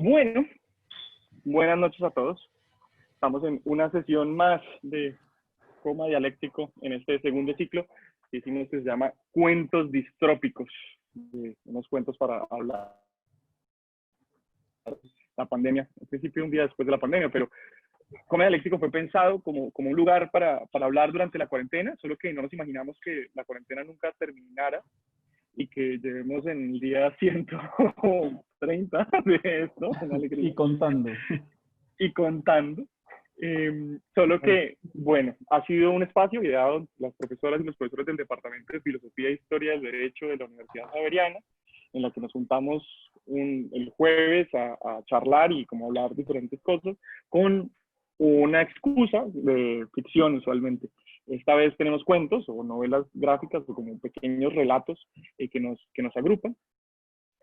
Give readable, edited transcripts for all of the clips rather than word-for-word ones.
Bueno, buenas noches a todos. Estamos en una sesión más de Coma Dialéctico en este segundo ciclo que hicimos que se llama Cuentos Distrópicos. Unos cuentos para hablar de la pandemia, al principio un día después de la pandemia, pero Coma Dialéctico fue pensado como un lugar para hablar durante la cuarentena, solo que no nos imaginamos que la cuarentena nunca terminara y que llevemos en el día 130 de esto, una alegría. Y contando. Y contando. Solo que, bueno, ha sido un espacio ideado las profesoras y los profesores del Departamento de Filosofía e Historia del Derecho de la Universidad Javeriana, en la que nos juntamos el jueves a charlar y como hablar diferentes cosas, con una excusa de ficción usualmente. Esta vez tenemos cuentos o novelas gráficas o como pequeños relatos que nos agrupan.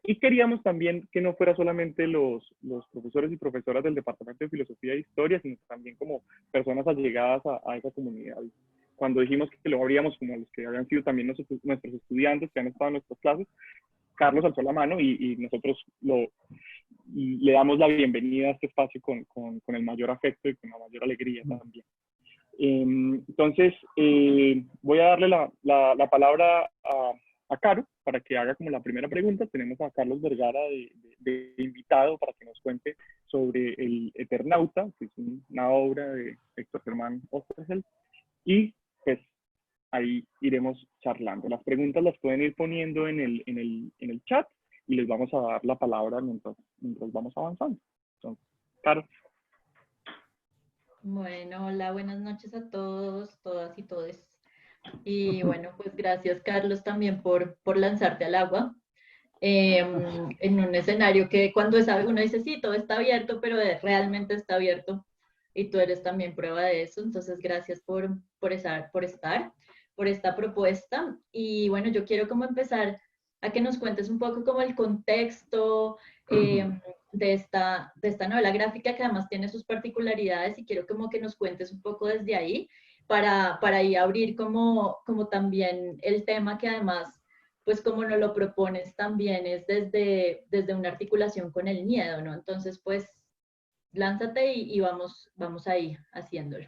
Y queríamos también que no fuera solamente los profesores y profesoras del Departamento de Filosofía e Historia, sino también como personas allegadas a esa comunidad. Cuando dijimos que lo abríamos como a los que habían sido también nuestros estudiantes que han estado en nuestras clases, Carlos alzó la mano y nosotros le damos la bienvenida a este espacio con el mayor afecto y con la mayor alegría también. Entonces, voy a darle la palabra a Caro para que haga como la primera pregunta. Tenemos a Carlos Vergara de invitado para que nos cuente sobre el Eternauta, que es una obra de Héctor Germán Oesterheld, y pues ahí iremos charlando. Las preguntas las pueden ir poniendo en el chat y les vamos a dar la palabra mientras vamos avanzando. Entonces, Caro. Bueno, hola, buenas noches a todos, todas y todes. Y bueno, pues gracias, Carlos, también por lanzarte al agua en un escenario que cuando uno dice, sí, todo está abierto, pero realmente está abierto y tú eres también prueba de eso. Entonces, gracias por estar, por esta propuesta. Y bueno, yo quiero como empezar a que nos cuentes un poco como el contexto, de esta novela gráfica que además tiene sus particularidades y quiero como que nos cuentes un poco desde ahí para ahí abrir como también el tema que además, pues como nos lo propones también es desde una articulación con el miedo, ¿no? Entonces, pues lánzate y vamos ahí haciéndolo.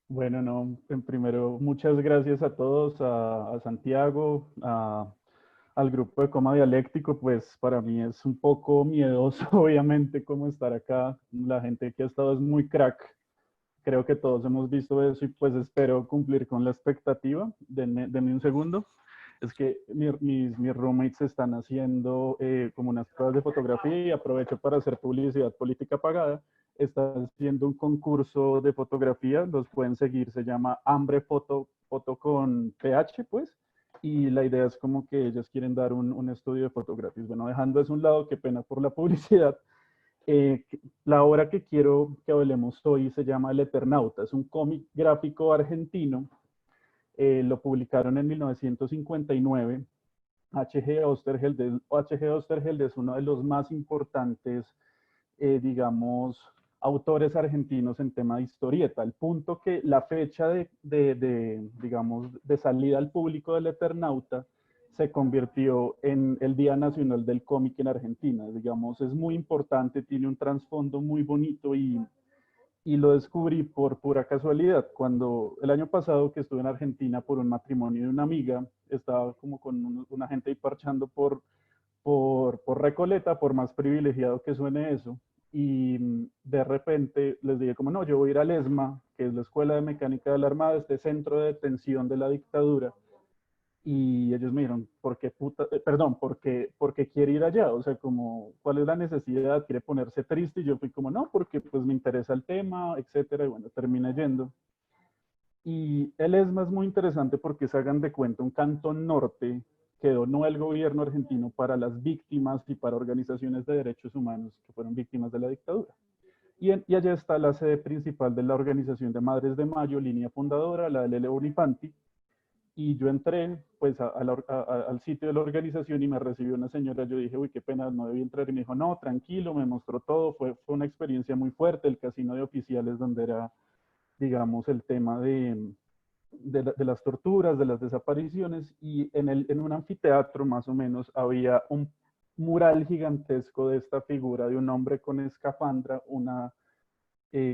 Bueno, no, en primero, muchas gracias a todos, a Santiago, al grupo de Coma Dialéctico. Pues para mí es un poco miedoso, obviamente, como estar acá. La gente que ha estado es muy crack. Creo que todos hemos visto eso y pues espero cumplir con la expectativa. Denme un segundo. Es que mis roommates están haciendo como unas pruebas de fotografía y aprovecho para hacer publicidad política pagada. Están haciendo un concurso de fotografía, los pueden seguir, se llama Hambre Foto, foto con PH, pues. Y la idea es como que ellos quieren dar un estudio de fotografías. Bueno, dejando eso a un lado, qué pena por la publicidad. La obra que quiero que hablemos hoy se llama El Eternauta. Es un cómic gráfico argentino. Lo publicaron en 1959. H.G. Oesterheld es uno de los más importantes, digamos, autores argentinos en tema de historieta, al punto que la fecha digamos, de salida al público del Eternauta se convirtió en el Día Nacional del Cómic en Argentina. Digamos, es muy importante, tiene un trasfondo muy bonito y lo descubrí por pura casualidad. Cuando el año pasado que estuve en Argentina por un matrimonio de una amiga, estaba como con una gente ahí parchando por Recoleta, por más privilegiado que suene eso. Y de repente les dije como, no, yo voy a ir al ESMA, que es la Escuela de Mecánica de la Armada, este centro de detención de la dictadura. Y ellos me dijeron, ¿por qué perdón, por qué quiere ir allá? O sea, como, ¿cuál es la necesidad? ¿Quiere ponerse triste? Y yo fui como, no, porque pues me interesa el tema, etcétera. Y bueno, terminé yendo. Y el ESMA es muy interesante porque se hagan de cuenta un cantón norte que donó el gobierno argentino para las víctimas y para organizaciones de derechos humanos que fueron víctimas de la dictadura. Y allá está la sede principal de la Organización de Madres de Mayo, línea fundadora, la de Lele Bonifanti. Y yo entré pues al sitio de la organización y me recibió una señora. Yo dije, uy, qué pena, no debí entrar. Y me dijo, no, tranquilo, me mostró todo. Fue una experiencia muy fuerte. El casino de oficiales donde era, digamos, el tema de las torturas, de las desapariciones. Y en un anfiteatro más o menos había un mural gigantesco de esta figura de un hombre con escafandra,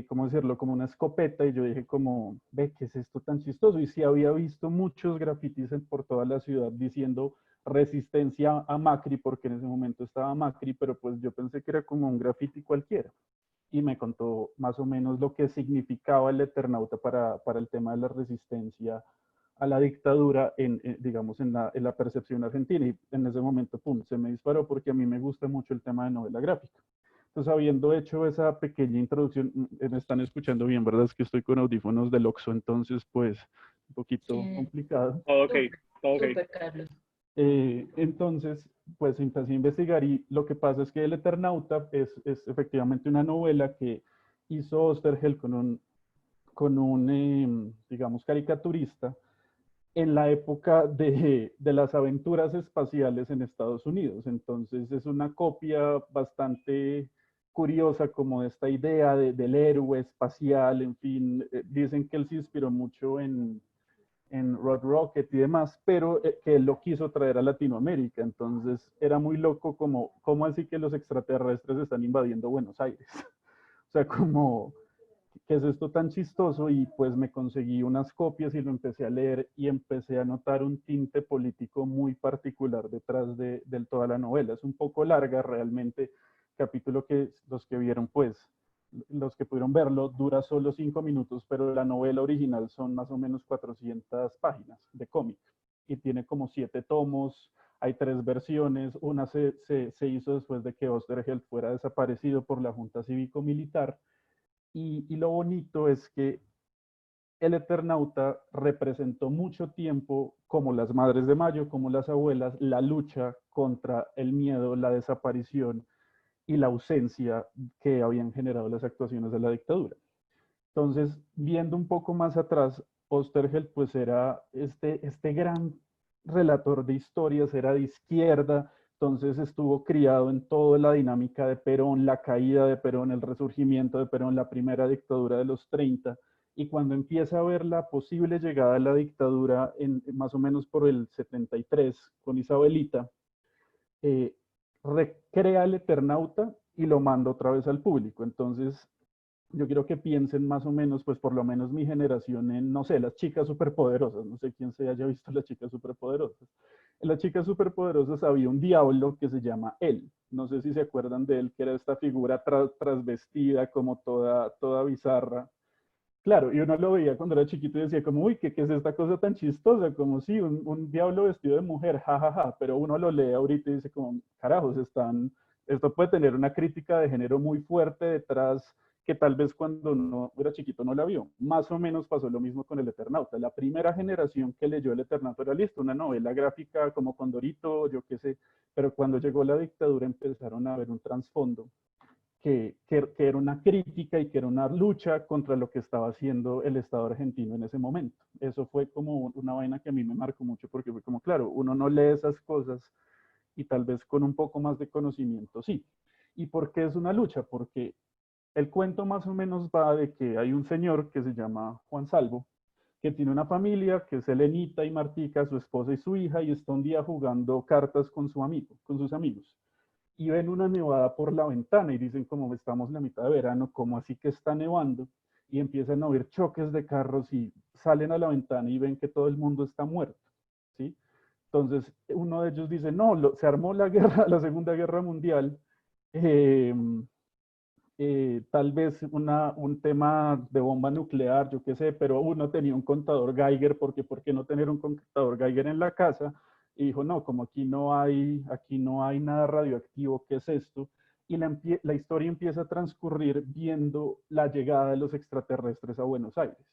¿cómo decirlo? Como una escopeta, y yo dije como, ve, ¿qué es esto tan chistoso? Y sí había visto muchos grafitis por toda la ciudad diciendo resistencia a Macri, porque en ese momento estaba Macri, pero pues yo pensé que era como un grafiti cualquiera. Y me contó más o menos lo que significaba el Eternauta para el tema de la resistencia a la dictadura, digamos, en la percepción argentina. Y en ese momento, pum, se me disparó porque a mí me gusta mucho el tema de novela gráfica. Entonces, habiendo hecho esa pequeña introducción, me están escuchando bien, ¿verdad? Es que estoy con audífonos del Oxxo, entonces, pues, un poquito Sí, complicado. Todo ok, súper, todo ok. súper, Carlos. Entonces, pues empecé a investigar y lo que pasa es que El Eternauta es efectivamente una novela que hizo Osterheld con un digamos, caricaturista en la época de las aventuras espaciales en Estados Unidos. Entonces es una copia bastante curiosa como de esta idea del héroe espacial, en fin, dicen que él se inspiró mucho en Rod Rocket y demás, pero que él lo quiso traer a Latinoamérica. Entonces era muy loco como, ¿cómo así que los extraterrestres están invadiendo Buenos Aires? O sea, como, ¿qué es esto tan chistoso? Y pues me conseguí unas copias y lo empecé a leer y empecé a notar un tinte político muy particular detrás de toda la novela. Es un poco larga realmente, capítulo que los que vieron pues los que pudieron verlo, dura solo 5 minutos, pero la novela original son más o menos 400 páginas de cómic y tiene como 7 tomos, hay 3 versiones, una se hizo después de que Osterheld fuera desaparecido por la Junta Cívico-Militar y lo bonito es que el Eternauta representó mucho tiempo, como las Madres de Mayo, como las abuelas, la lucha contra el miedo, la desaparición y la ausencia que habían generado las actuaciones de la dictadura. Entonces, viendo un poco más atrás, Osterheld pues era este gran relator de historias, era de izquierda, entonces estuvo criado en toda la dinámica de Perón, la caída de Perón, el resurgimiento de Perón, la primera dictadura de los 30, y cuando empieza a ver la posible llegada de la dictadura más o menos por el 73 con Isabelita, eh, recrea el Eternauta y lo manda otra vez al público. Entonces, yo quiero que piensen más o menos, pues por lo menos mi generación en, no sé, las chicas superpoderosas, no sé quién se haya visto las chicas superpoderosas. En las chicas superpoderosas había un diablo que se llama él. No sé si se acuerdan de él, que era esta figura trasvestida, como toda bizarra. Claro, y uno lo veía cuando era chiquito y decía como, uy, ¿qué es esta cosa tan chistosa? Como si un diablo vestido de mujer, jajaja, ja, ja. Pero uno lo lee ahorita y dice como, carajos, esto puede tener una crítica de género muy fuerte detrás que tal vez cuando uno era chiquito no la vio. Más o menos pasó lo mismo con El Eternauta. La primera generación que leyó El Eternauta era listo, una novela gráfica como Condorito, yo qué sé, pero cuando llegó la dictadura empezaron a ver un trasfondo que era una crítica y que era una lucha contra lo que estaba haciendo el Estado argentino en ese momento. Eso fue como una vaina que a mí me marcó mucho porque fue como, claro, uno no lee esas cosas y tal vez con un poco más de conocimiento, sí. ¿Y por qué es una lucha? Porque el cuento más o menos va de que hay un señor que se llama Juan Salvo, que tiene una familia, que es Elenita y Martica, su esposa y su hija, y está un día jugando cartas con con sus amigos y ven una nevada por la ventana y dicen como estamos en la mitad de verano, como así que está nevando, y empiezan a oír choques de carros y salen a la ventana y ven que todo el mundo está muerto, ¿sí? Entonces uno de ellos dice, no, se armó la guerra, la Segunda Guerra Mundial, eh, tal vez un tema de bomba nuclear, yo qué sé, pero uno tenía un contador Geiger, porque ¿por qué no tener un contador Geiger en la casa? Y dijo, no, como aquí no hay nada radioactivo, ¿qué es esto? Y la historia empieza a transcurrir viendo la llegada de los extraterrestres a Buenos Aires.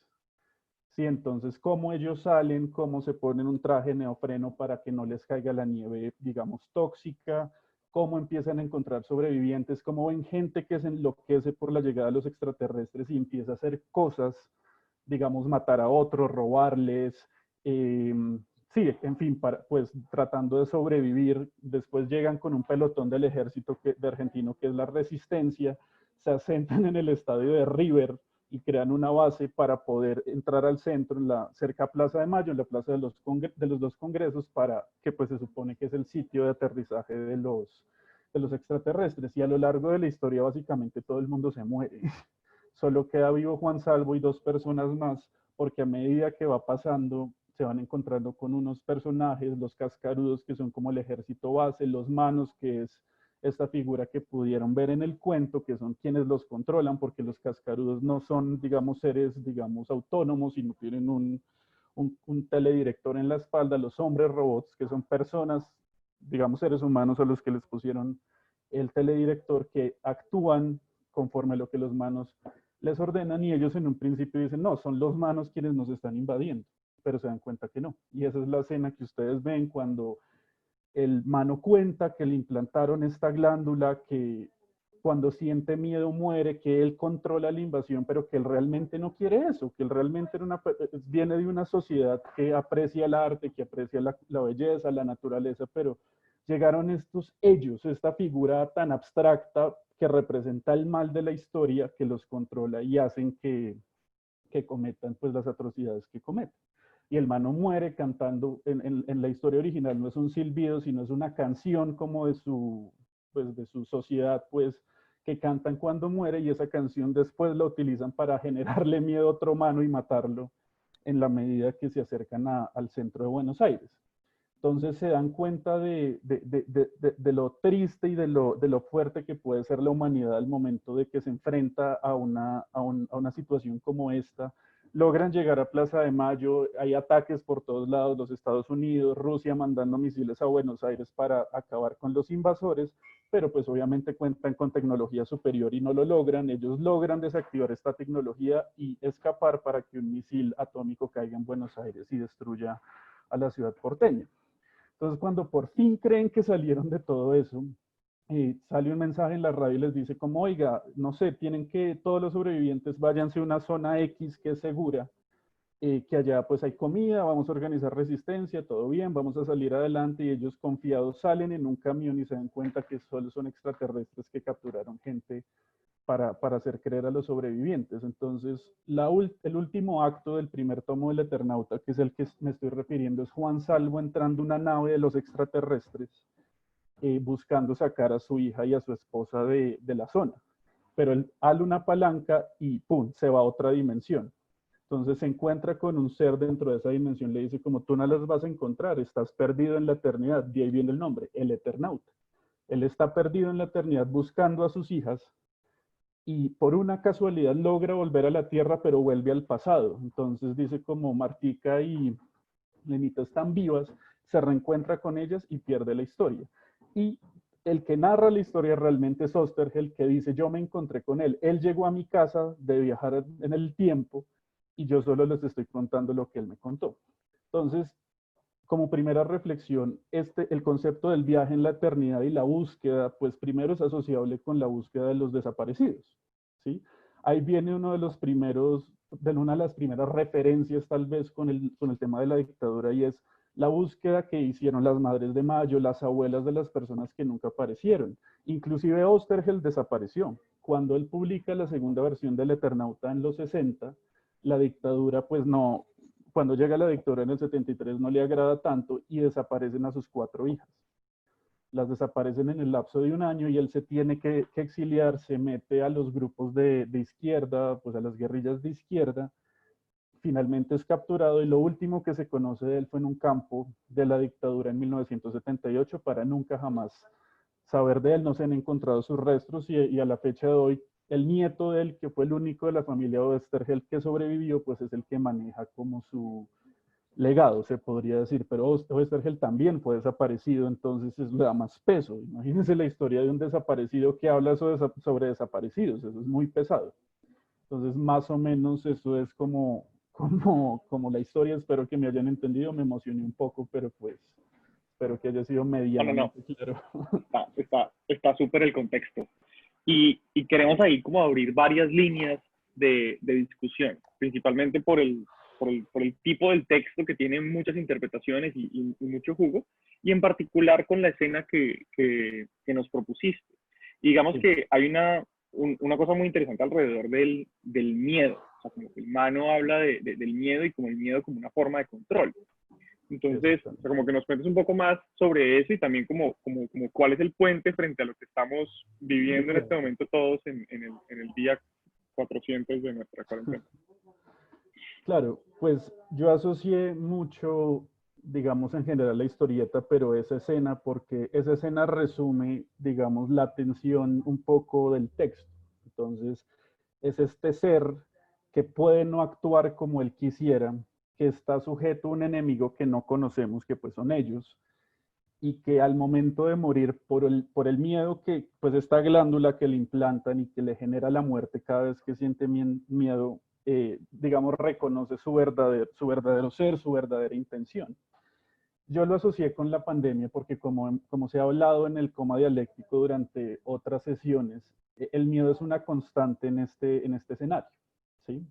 Sí, entonces, cómo ellos salen, cómo se ponen un traje neopreno para que no les caiga la nieve, digamos, tóxica, cómo empiezan a encontrar sobrevivientes, cómo ven gente que se enloquece por la llegada de los extraterrestres y empieza a hacer cosas, digamos, matar a otros, robarles, eh, sí, en fin, pues tratando de sobrevivir. Después llegan con un pelotón del ejército de argentino que es la Resistencia, se asentan en el estadio de River y crean una base para poder entrar al centro, cerca a Plaza de Mayo, en la plaza de los dos congresos, para que pues se supone que es el sitio de aterrizaje los extraterrestres, y a lo largo de la historia básicamente todo el mundo se muere. Solo queda vivo Juan Salvo y 2 personas más, porque a medida que va pasando se van encontrando con unos personajes, los cascarudos, que son como el ejército base, los manos, que es esta figura que pudieron ver en el cuento, que son quienes los controlan, porque los cascarudos no son, digamos, seres, digamos, autónomos, sino tienen un teledirector en la espalda. Los hombres robots, que son personas, digamos, seres humanos a los que les pusieron el teledirector, que actúan conforme a lo que los manos les ordenan, y ellos en un principio dicen, no, son los manos quienes nos están invadiendo, pero se dan cuenta que no. Y esa es la escena que ustedes ven cuando el mano cuenta que le implantaron esta glándula, que cuando siente miedo muere, que él controla la invasión, pero que él realmente no quiere eso, que él realmente viene de una sociedad que aprecia el arte, que aprecia la belleza, la naturaleza, pero llegaron ellos, esta figura tan abstracta que representa el mal de la historia, que los controla y hacen que cometan pues las atrocidades que cometen. Y el mano muere cantando, en la historia original no es un silbido, sino es una canción como pues, de su sociedad, pues, que cantan cuando muere, y esa canción después la utilizan para generarle miedo a otro mano y matarlo en la medida que se acercan al centro de Buenos Aires. Entonces se dan cuenta de lo triste y de lo fuerte que puede ser la humanidad al momento de que se enfrenta a una situación como esta. Logran llegar a Plaza de Mayo, hay ataques por todos lados, los Estados Unidos, Rusia mandando misiles a Buenos Aires para acabar con los invasores, pero pues obviamente cuentan con tecnología superior y no lo logran. Ellos logran desactivar esta tecnología y escapar para que un misil atómico caiga en Buenos Aires y destruya a la ciudad porteña. Entonces, cuando por fin creen que salieron de todo eso, sale un mensaje en la radio y les dice como, oiga, no sé, tienen que, todos los sobrevivientes váyanse a una zona X que es segura, que allá pues hay comida, vamos a organizar resistencia, todo bien, vamos a salir adelante, y ellos confiados salen en un camión y se dan cuenta que solo son extraterrestres que capturaron gente para hacer creer a los sobrevivientes. Entonces, el último acto del primer tomo del Eternauta, que es el que me estoy refiriendo, es Juan Salvo entrando a una nave de los extraterrestres, buscando sacar a su hija y a su esposa de la zona. Pero él ala una palanca y ¡pum!, se va a otra dimensión. Entonces se encuentra con un ser dentro de esa dimensión, le dice como, tú no las vas a encontrar, estás perdido en la eternidad. De ahí viene el nombre, el Eternauta. Él está perdido en la eternidad buscando a sus hijas, y por una casualidad logra volver a la Tierra, pero vuelve al pasado. Entonces dice como Martica y Lenita están vivas, se reencuentra con ellas y pierde la historia. Y el que narra la historia realmente es Osterheld, que dice, yo me encontré con él, él llegó a mi casa de viajar en el tiempo y yo solo les estoy contando lo que él me contó. Entonces, como primera reflexión, el concepto del viaje en la eternidad y la búsqueda, pues primero es asociable con la búsqueda de los desaparecidos, ¿sí? Ahí viene una de las primeras referencias tal vez con el tema de la dictadura, y es la búsqueda que hicieron las Madres de Mayo, las abuelas de las personas que nunca aparecieron. Inclusive Osterheld desapareció. Cuando él publica la segunda versión del Eternauta en los 60, la dictadura pues no, cuando llega la dictadura en el 73 no le agrada tanto y desaparecen a sus 4 hijas. Las desaparecen en el lapso de un año y él se tiene que exiliar, se mete a los grupos de izquierda, pues a las guerrillas de izquierda, finalmente es capturado, y lo último que se conoce de él fue en un campo de la dictadura en 1978, para nunca jamás saber de él. No se han encontrado sus restos, y a la fecha de hoy el nieto de él, que fue el único de la familia Oesterheld que sobrevivió, pues es el que maneja como su legado, se podría decir. Pero Oesterheld también fue desaparecido, entonces eso le da más peso. Imagínense la historia de un desaparecido que habla sobre desaparecidos, eso es muy pesado. Entonces, más o menos eso es como la historia. Espero que me hayan entendido, me emocioné un poco, pero pues espero que haya sido medianamente claro. Está súper el contexto. Y queremos ahí como abrir varias líneas de discusión, principalmente por el tipo del texto, que tiene muchas interpretaciones y mucho jugo, y en particular con la escena que nos propusiste. Y digamos sí, que hay una cosa muy interesante alrededor del miedo. O sea, como que el Mano habla del miedo, y como el miedo como una forma de control. Entonces, o sea, como que nos cuentes un poco más sobre eso y también como cuál es el puente frente a lo que estamos viviendo en este momento todos en el día 400 de nuestra cuarentena. Claro, pues yo asocié mucho, digamos, en general la historieta, pero esa escena, porque esa escena resume, digamos, la tensión un poco del texto. Entonces, es este ser que puede no actuar como él quisiera, que está sujeto a un enemigo que no conocemos, que pues son ellos, y que al momento de morir por el miedo que, pues esta glándula que le implantan y que le genera la muerte cada vez que siente miedo, digamos, reconoce su verdadero ser, su verdadera intención. Yo lo asocié con la pandemia porque como se ha hablado en el coma dialéctico durante otras sesiones, el miedo es una constante en este escenario, ¿sí?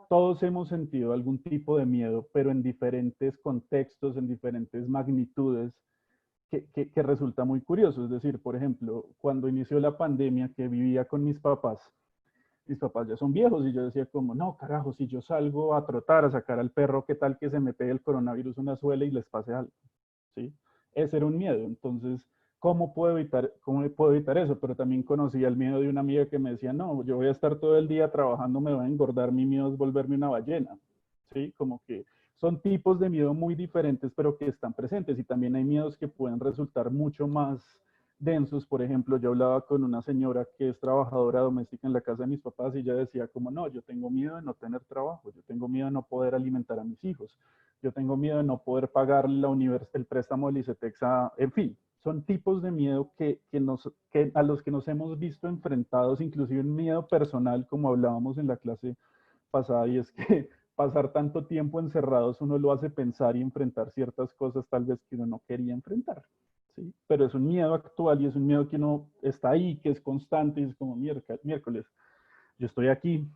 Todos hemos sentido algún tipo de miedo, pero en diferentes contextos, en diferentes magnitudes, que resulta muy curioso. Es decir, por ejemplo, cuando inició la pandemia que vivía con mis papás ya son viejos y yo decía como, no, carajo, si yo salgo a trotar, a sacar al perro, ¿qué tal que se me pegue el coronavirus una suela y les pase algo? ¿Sí? Ese era un miedo. Entonces, cómo puedo evitar eso? Pero también conocí el miedo de una amiga que me decía, no, yo voy a estar todo el día trabajando, me voy a engordar, mi miedo es volverme una ballena. ¿Sí? Como que son tipos de miedo muy diferentes, pero que están presentes. Y también hay miedos que pueden resultar mucho más densos. Por ejemplo, yo hablaba con una señora que es trabajadora doméstica en la casa de mis papás y ella decía como, no, yo tengo miedo de no tener trabajo, yo tengo miedo de no poder alimentar a mis hijos, yo tengo miedo de no poder pagar el préstamo del ICETEX, en fin, son tipos de miedo a los que nos hemos visto enfrentados, inclusive un miedo personal, como hablábamos en la clase pasada, y es que pasar tanto tiempo encerrados uno lo hace pensar y enfrentar ciertas cosas tal vez que uno no quería enfrentar, ¿sí? Pero es un miedo actual y es un miedo que uno está ahí, que es constante y es como miércoles, yo estoy aquí,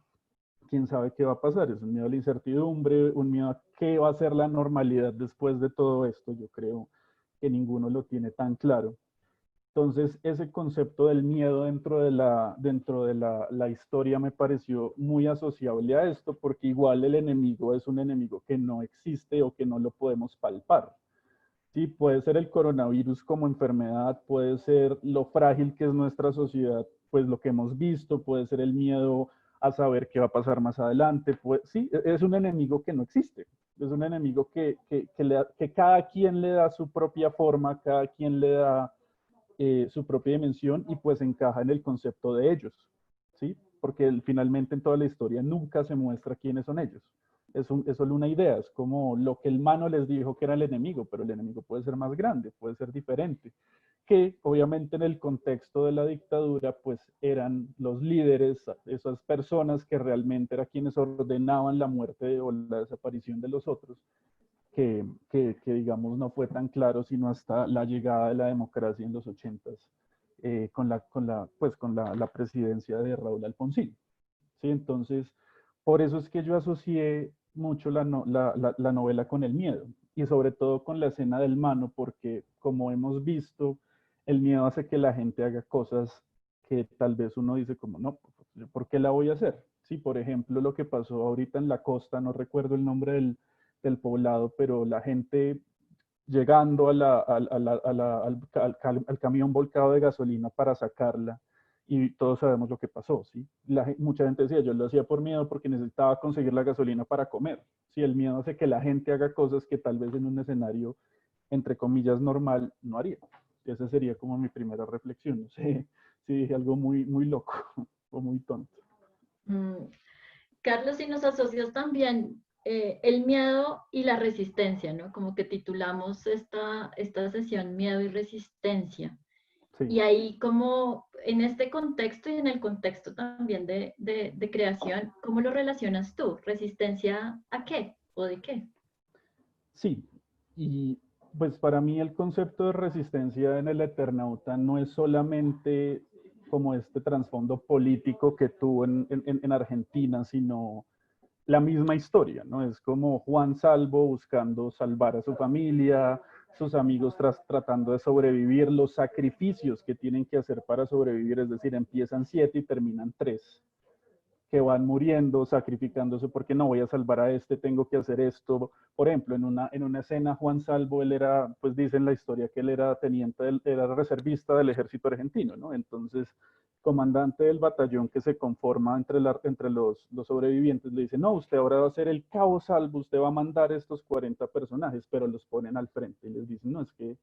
quién sabe qué va a pasar. Es un miedo a la incertidumbre, un miedo a qué va a ser la normalidad después de todo esto. Yo creo que ninguno lo tiene tan claro. Entonces, ese concepto del miedo dentro de la historia me pareció muy asociable a esto, porque igual el enemigo es un enemigo que no existe o que no lo podemos palpar. Sí, puede ser el coronavirus como enfermedad, puede ser lo frágil que es nuestra sociedad, pues lo que hemos visto, puede ser el miedo a saber qué va a pasar más adelante. Pues, sí, es un enemigo que no existe, es un enemigo que cada quien le da su propia forma, cada quien le da su propia dimensión y pues encaja en el concepto de ellos, ¿sí? Porque finalmente en toda la historia nunca se muestra quiénes son ellos. Es solo una idea, es como lo que el mano les dijo que era el enemigo, pero el enemigo puede ser más grande, puede ser diferente, que obviamente en el contexto de la dictadura pues eran los líderes, esas personas que realmente eran quienes ordenaban la muerte o la desaparición de los otros, digamos no fue tan claro sino hasta la llegada de la democracia en los 80 la presidencia de Raúl Alfonsín. ¿Sí? Entonces, por eso es que yo asocié mucho la novela con el miedo y sobre todo con la escena del mano, porque como hemos visto, el miedo hace que la gente haga cosas que tal vez uno dice como, no, ¿por qué la voy a hacer? Sí, por ejemplo, lo que pasó ahorita en la costa, no recuerdo el nombre del poblado, pero la gente llegando al camión volcado de gasolina para sacarla y todos sabemos lo que pasó, ¿sí? Mucha gente decía, yo lo hacía por miedo porque necesitaba conseguir la gasolina para comer, ¿sí? El miedo hace que la gente haga cosas que tal vez en un escenario, entre comillas, normal, no haría. Esa sería como mi primera reflexión, no sé si dije algo muy, muy loco o muy tonto. Carlos, si nos asocias también el miedo y la resistencia, ¿no? Como que titulamos esta sesión Miedo y Resistencia. Sí. Y ahí como en este contexto y en el contexto también de creación, ¿cómo lo relacionas tú? ¿Resistencia a qué o de qué? Sí, y pues para mí el concepto de resistencia en el Eternauta no es solamente como este trasfondo político que tuvo en Argentina, sino la misma historia, ¿no? Es como Juan Salvo buscando salvar a su familia, sus amigos tratando de sobrevivir, los sacrificios que tienen que hacer para sobrevivir, es decir, empiezan 7 y terminan 3. que van muriendo, sacrificándose porque no voy a salvar a este, tengo que hacer esto. Por ejemplo, en una escena, Juan Salvo, él era, pues dicen la historia que él era teniente, era reservista del ejército argentino, ¿no? Entonces, comandante del batallón que se conforma entre los sobrevivientes, le dice, no, usted ahora va a ser el cabo Salvo, usted va a mandar estos 40 personajes, pero los ponen al frente y les dicen, no, es que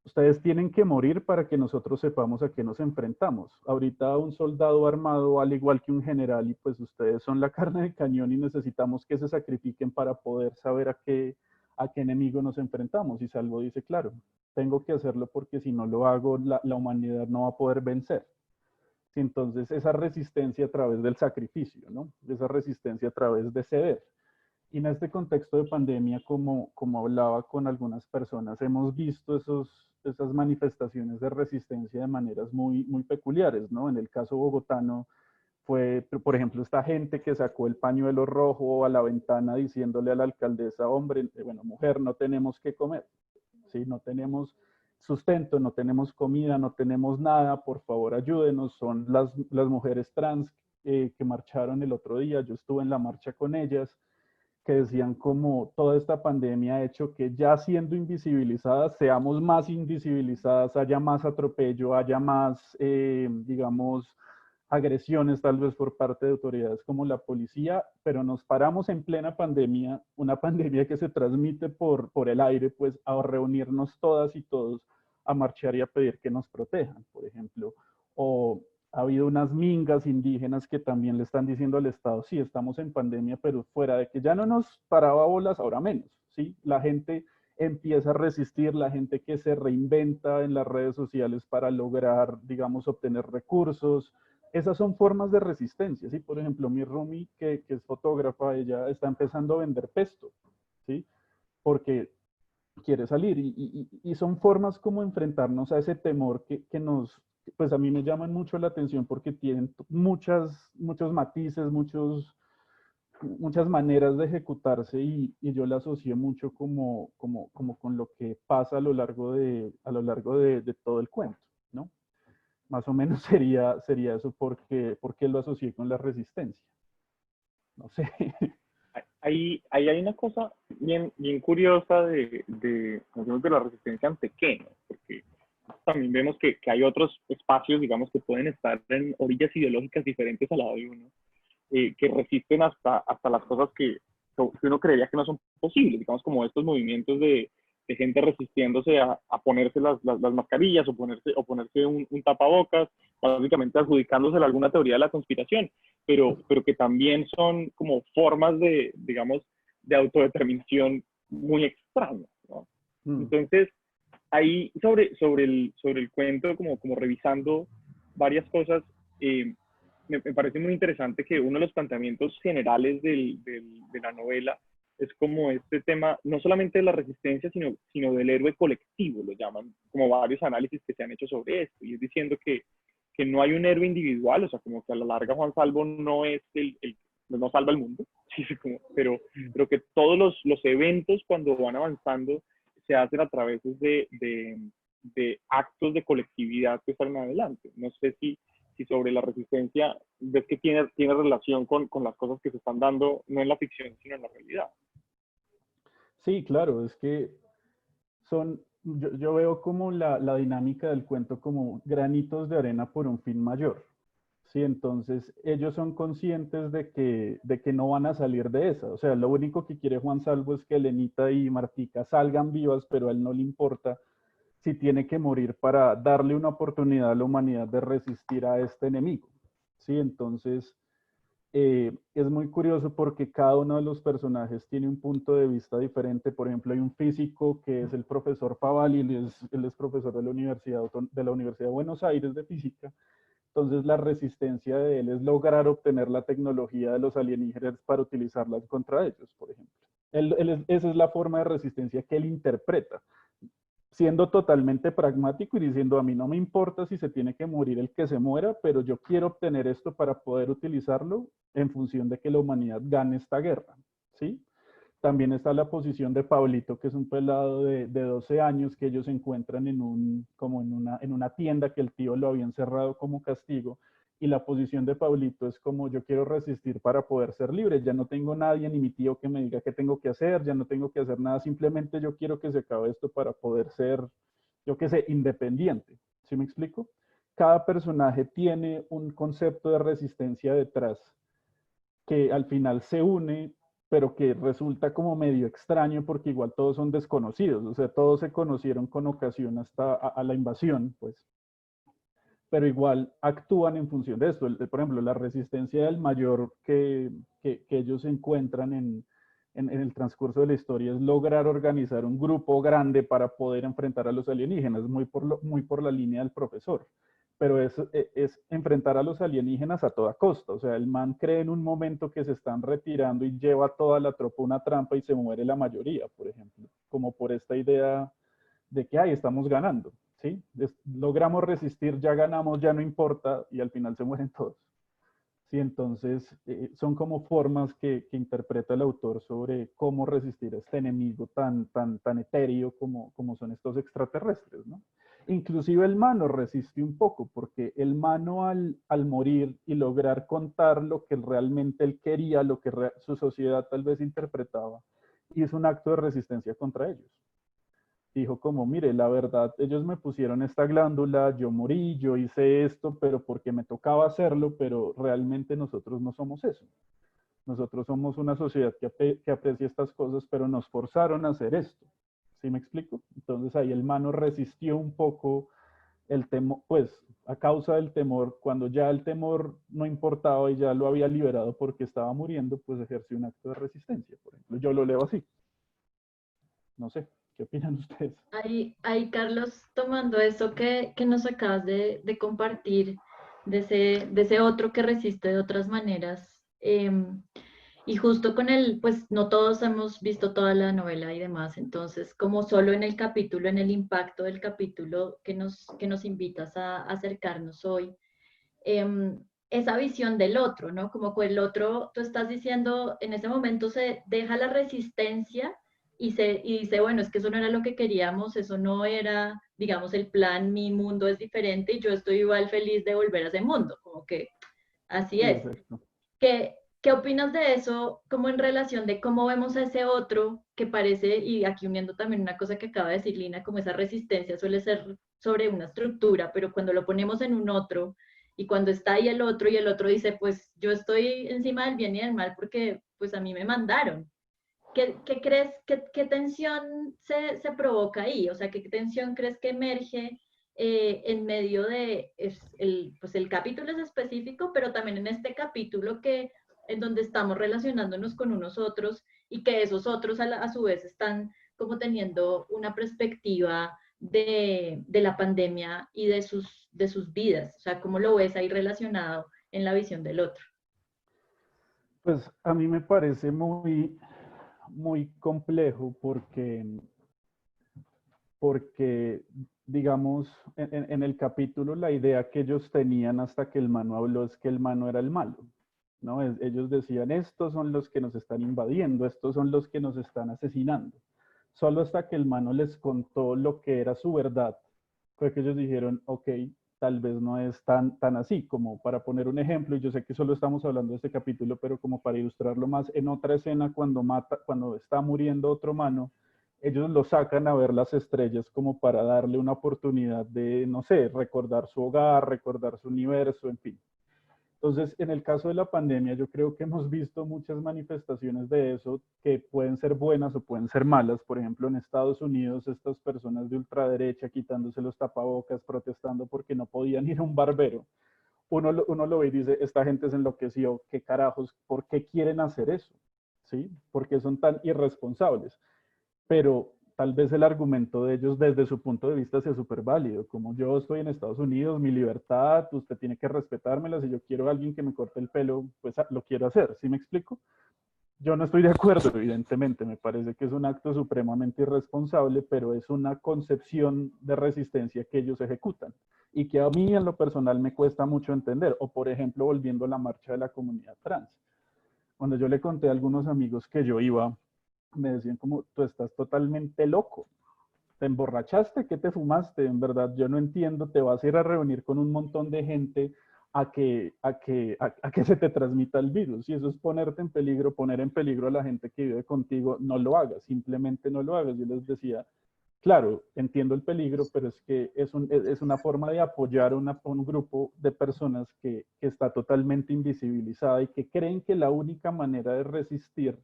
ustedes tienen que morir para que nosotros sepamos a qué nos enfrentamos. Ahorita un soldado armado, al igual que un general, y pues ustedes son la carne de cañón y necesitamos que se sacrifiquen para poder saber a qué enemigo nos enfrentamos. Y Salvo dice, claro, tengo que hacerlo porque si no lo hago, la humanidad no va a poder vencer. Entonces, esa resistencia a través del sacrificio, ¿no? Esa resistencia a través de ceder. Y en este contexto de pandemia, como hablaba con algunas personas, hemos visto esas manifestaciones de resistencia de maneras muy peculiares, ¿no? En el caso bogotano fue, por ejemplo, esta gente que sacó el pañuelo rojo a la ventana diciéndole a la alcaldesa, hombre, bueno, mujer, no tenemos que comer, ¿sí? No tenemos sustento, no tenemos comida, no tenemos nada, por favor ayúdenos. Son las mujeres trans que marcharon el otro día, yo estuve en la marcha con ellas, que decían como toda esta pandemia ha hecho que ya siendo invisibilizadas seamos más invisibilizadas, haya más atropello, haya más, digamos, agresiones tal vez por parte de autoridades como la policía, pero nos paramos en plena pandemia, una pandemia que se transmite por el aire, pues a reunirnos todas y todos a marchar y a pedir que nos protejan, por ejemplo, o ha habido unas mingas indígenas que también le están diciendo al Estado, sí, estamos en pandemia, pero fuera de que ya no nos paraba bolas, ahora menos, ¿sí? La gente empieza a resistir, la gente que se reinventa en las redes sociales para lograr, digamos, obtener recursos. Esas son formas de resistencia, ¿sí? Por ejemplo, mi roomie, que es fotógrafa, ella está empezando a vender pesto, ¿sí? Porque quiere salir y son formas como enfrentarnos a ese temor que nos, pues a mí me llaman mucho la atención porque tienen muchos matices, muchas maneras de ejecutarse y yo la asocié mucho como con lo que pasa a lo largo de todo el cuento, ¿no? Más o menos sería eso porque lo asocié con la resistencia. No sé. Ahí hay una cosa bien curiosa de la resistencia ante qué, ¿no? Porque también vemos que hay otros espacios, digamos, que pueden estar en orillas ideológicas diferentes a la de uno, que resisten hasta las cosas que uno creería que no son posibles, digamos, como estos movimientos de gente resistiéndose a ponerse las mascarillas o ponerse un tapabocas, básicamente adjudicándose a alguna teoría de la conspiración, pero que también son como formas digamos, de autodeterminación muy extrañas, ¿no? Entonces, ahí sobre el cuento, como revisando varias cosas, me parece muy interesante que uno de los planteamientos generales de la novela es como este tema, no solamente de la resistencia, sino del héroe colectivo, lo llaman, como varios análisis que se han hecho sobre esto, y es diciendo que no hay un héroe individual, o sea, como que a la larga Juan Salvo no es no salva el mundo, ¿sí? pero que todos los eventos cuando van avanzando se hacen a través de actos de colectividad que salen adelante. No sé si sobre la resistencia ves que tiene relación con las cosas que se están dando, no en la ficción, sino en la realidad. Sí, claro, es que yo veo como la dinámica del cuento como granitos de arena por un fin mayor. Sí, entonces ellos son conscientes de que no van a salir de esa. O sea, lo único que quiere Juan Salvo es que Elenita y Martica salgan vivas, pero a él no le importa si tiene que morir para darle una oportunidad a la humanidad de resistir a este enemigo. Sí, entonces es muy curioso porque cada uno de los personajes tiene un punto de vista diferente. Por ejemplo, hay un físico que es el profesor Favalli, él es profesor de la Universidad de Buenos Aires de física. Entonces la resistencia de él es lograr obtener la tecnología de los alienígenas para utilizarlas contra ellos, por ejemplo. Esa es la forma de resistencia que él interpreta, siendo totalmente pragmático y diciendo, a mí no me importa si se tiene que morir el que se muera, pero yo quiero obtener esto para poder utilizarlo en función de que la humanidad gane esta guerra, ¿sí? También está la posición de Pablito, que es un pelado de 12 años que ellos se encuentran como en una tienda que el tío lo había encerrado como castigo y la posición de Pablito es como yo quiero resistir para poder ser libre, ya no tengo nadie ni mi tío que me diga qué tengo que hacer, ya no tengo que hacer nada, simplemente yo quiero que se acabe esto para poder ser, yo qué sé, independiente. ¿Sí me explico? Cada personaje tiene un concepto de resistencia detrás que al final se une, pero que resulta como medio extraño porque igual todos son desconocidos, o sea, todos se conocieron con ocasión hasta a la invasión, pues, pero igual actúan en función de esto. Por ejemplo, la resistencia del mayor que ellos encuentran en el transcurso de la historia es lograr organizar un grupo grande para poder enfrentar a los alienígenas, muy por la línea del profesor. Pero es enfrentar a los alienígenas a toda costa. O sea, el man cree en un momento que se están retirando y lleva a toda la tropa a una trampa y se muere la mayoría, por ejemplo. Como por esta idea de que, ay, estamos ganando, ¿sí? Logramos resistir, ya ganamos, ya no importa, y al final se mueren todos. Sí, entonces son como formas que interpreta el autor sobre cómo resistir a este enemigo tan etéreo como son estos extraterrestres, ¿no? Inclusive el Mano resiste un poco, porque el Mano al morir y lograr contar lo que realmente él quería, lo que su sociedad tal vez interpretaba, hizo un acto de resistencia contra ellos. Dijo como, mire, la verdad, ellos me pusieron esta glándula, yo morí, yo hice esto, pero porque me tocaba hacerlo, pero realmente nosotros no somos eso. Nosotros somos una sociedad que aprecia estas cosas, pero nos forzaron a hacer esto. ¿Sí me explico? Entonces ahí el Mano resistió un poco el temor, pues a causa del temor, cuando ya el temor no importaba y ya lo había liberado porque estaba muriendo, pues ejerció un acto de resistencia, por ejemplo. Yo lo leo así. No sé, ¿qué opinan ustedes? Ahí, Carlos, tomando eso que nos acabas de compartir, de ese otro que resiste de otras maneras, y justo con el, pues no todos hemos visto toda la novela y demás, entonces como solo en el capítulo, en el impacto del capítulo que nos invitas a acercarnos hoy, esa visión del otro, ¿no? Como que el otro, tú estás diciendo, en ese momento se deja la resistencia y dice, bueno, es que eso no era lo que queríamos, eso no era, digamos, el plan, mi mundo es diferente y yo estoy igual feliz de volver a ese mundo, como que así Sí, es. exacto. ¿Qué opinas de eso, como en relación de cómo vemos a ese otro que parece, y aquí uniendo también una cosa que acaba de decir Lina, como esa resistencia suele ser sobre una estructura, pero cuando lo ponemos en un otro, y cuando está ahí el otro y el otro dice, pues yo estoy encima del bien y del mal porque pues a mí me mandaron. ¿Qué crees, qué tensión se provoca ahí? O sea, ¿qué tensión crees que emerge en medio de, pues el capítulo es específico, pero también en este capítulo en donde estamos relacionándonos con unos otros y que esos otros a su vez están como teniendo una perspectiva de la pandemia y de sus vidas? O sea, ¿cómo lo ves ahí relacionado en la visión del otro? Pues a mí me parece muy complejo porque digamos, en el capítulo la idea que ellos tenían hasta que el Mano habló es que el Mano era el malo, ¿no? Ellos decían, estos son los que nos están invadiendo, estos son los que nos están asesinando. Solo hasta que el Mano les contó lo que era su verdad, fue que ellos dijeron, ok, tal vez no es tan así, como para poner un ejemplo, y yo sé que solo estamos hablando de este capítulo, pero como para ilustrarlo más, en otra escena cuando está muriendo otro Mano, ellos lo sacan a ver las estrellas como para darle una oportunidad de, no sé, recordar su hogar, recordar su universo, en fin. Entonces, en el caso de la pandemia, yo creo que hemos visto muchas manifestaciones de eso que pueden ser buenas o pueden ser malas. Por ejemplo, en Estados Unidos, estas personas de ultraderecha quitándose los tapabocas, protestando porque no podían ir a un barbero. Uno lo ve y dice, esta gente se enloqueció, ¿qué carajos? ¿Por qué quieren hacer eso? ¿Sí? ¿Por qué son tan irresponsables? Pero tal vez el argumento de ellos desde su punto de vista sea súper válido, como yo estoy en Estados Unidos, mi libertad, usted tiene que respetármela, si yo quiero a alguien que me corte el pelo, pues lo quiero hacer, ¿sí me explico? Yo no estoy de acuerdo, evidentemente, me parece que es un acto supremamente irresponsable, pero es una concepción de resistencia que ellos ejecutan y que a mí en lo personal me cuesta mucho entender. O por ejemplo, volviendo a la marcha de la comunidad trans. Cuando yo le conté a algunos amigos que yo iba, me decían como, tú estás totalmente loco, te emborrachaste, ¿qué te fumaste? En verdad, yo no entiendo, te vas a ir a reunir con un montón de gente a que se te transmita el virus. Si eso es ponerte en peligro, poner en peligro a la gente que vive contigo, no lo hagas, simplemente no lo hagas. Yo les decía, claro, entiendo el peligro, pero es que es una forma de apoyar a un grupo de personas que está totalmente invisibilizada y que creen que la única manera de resistir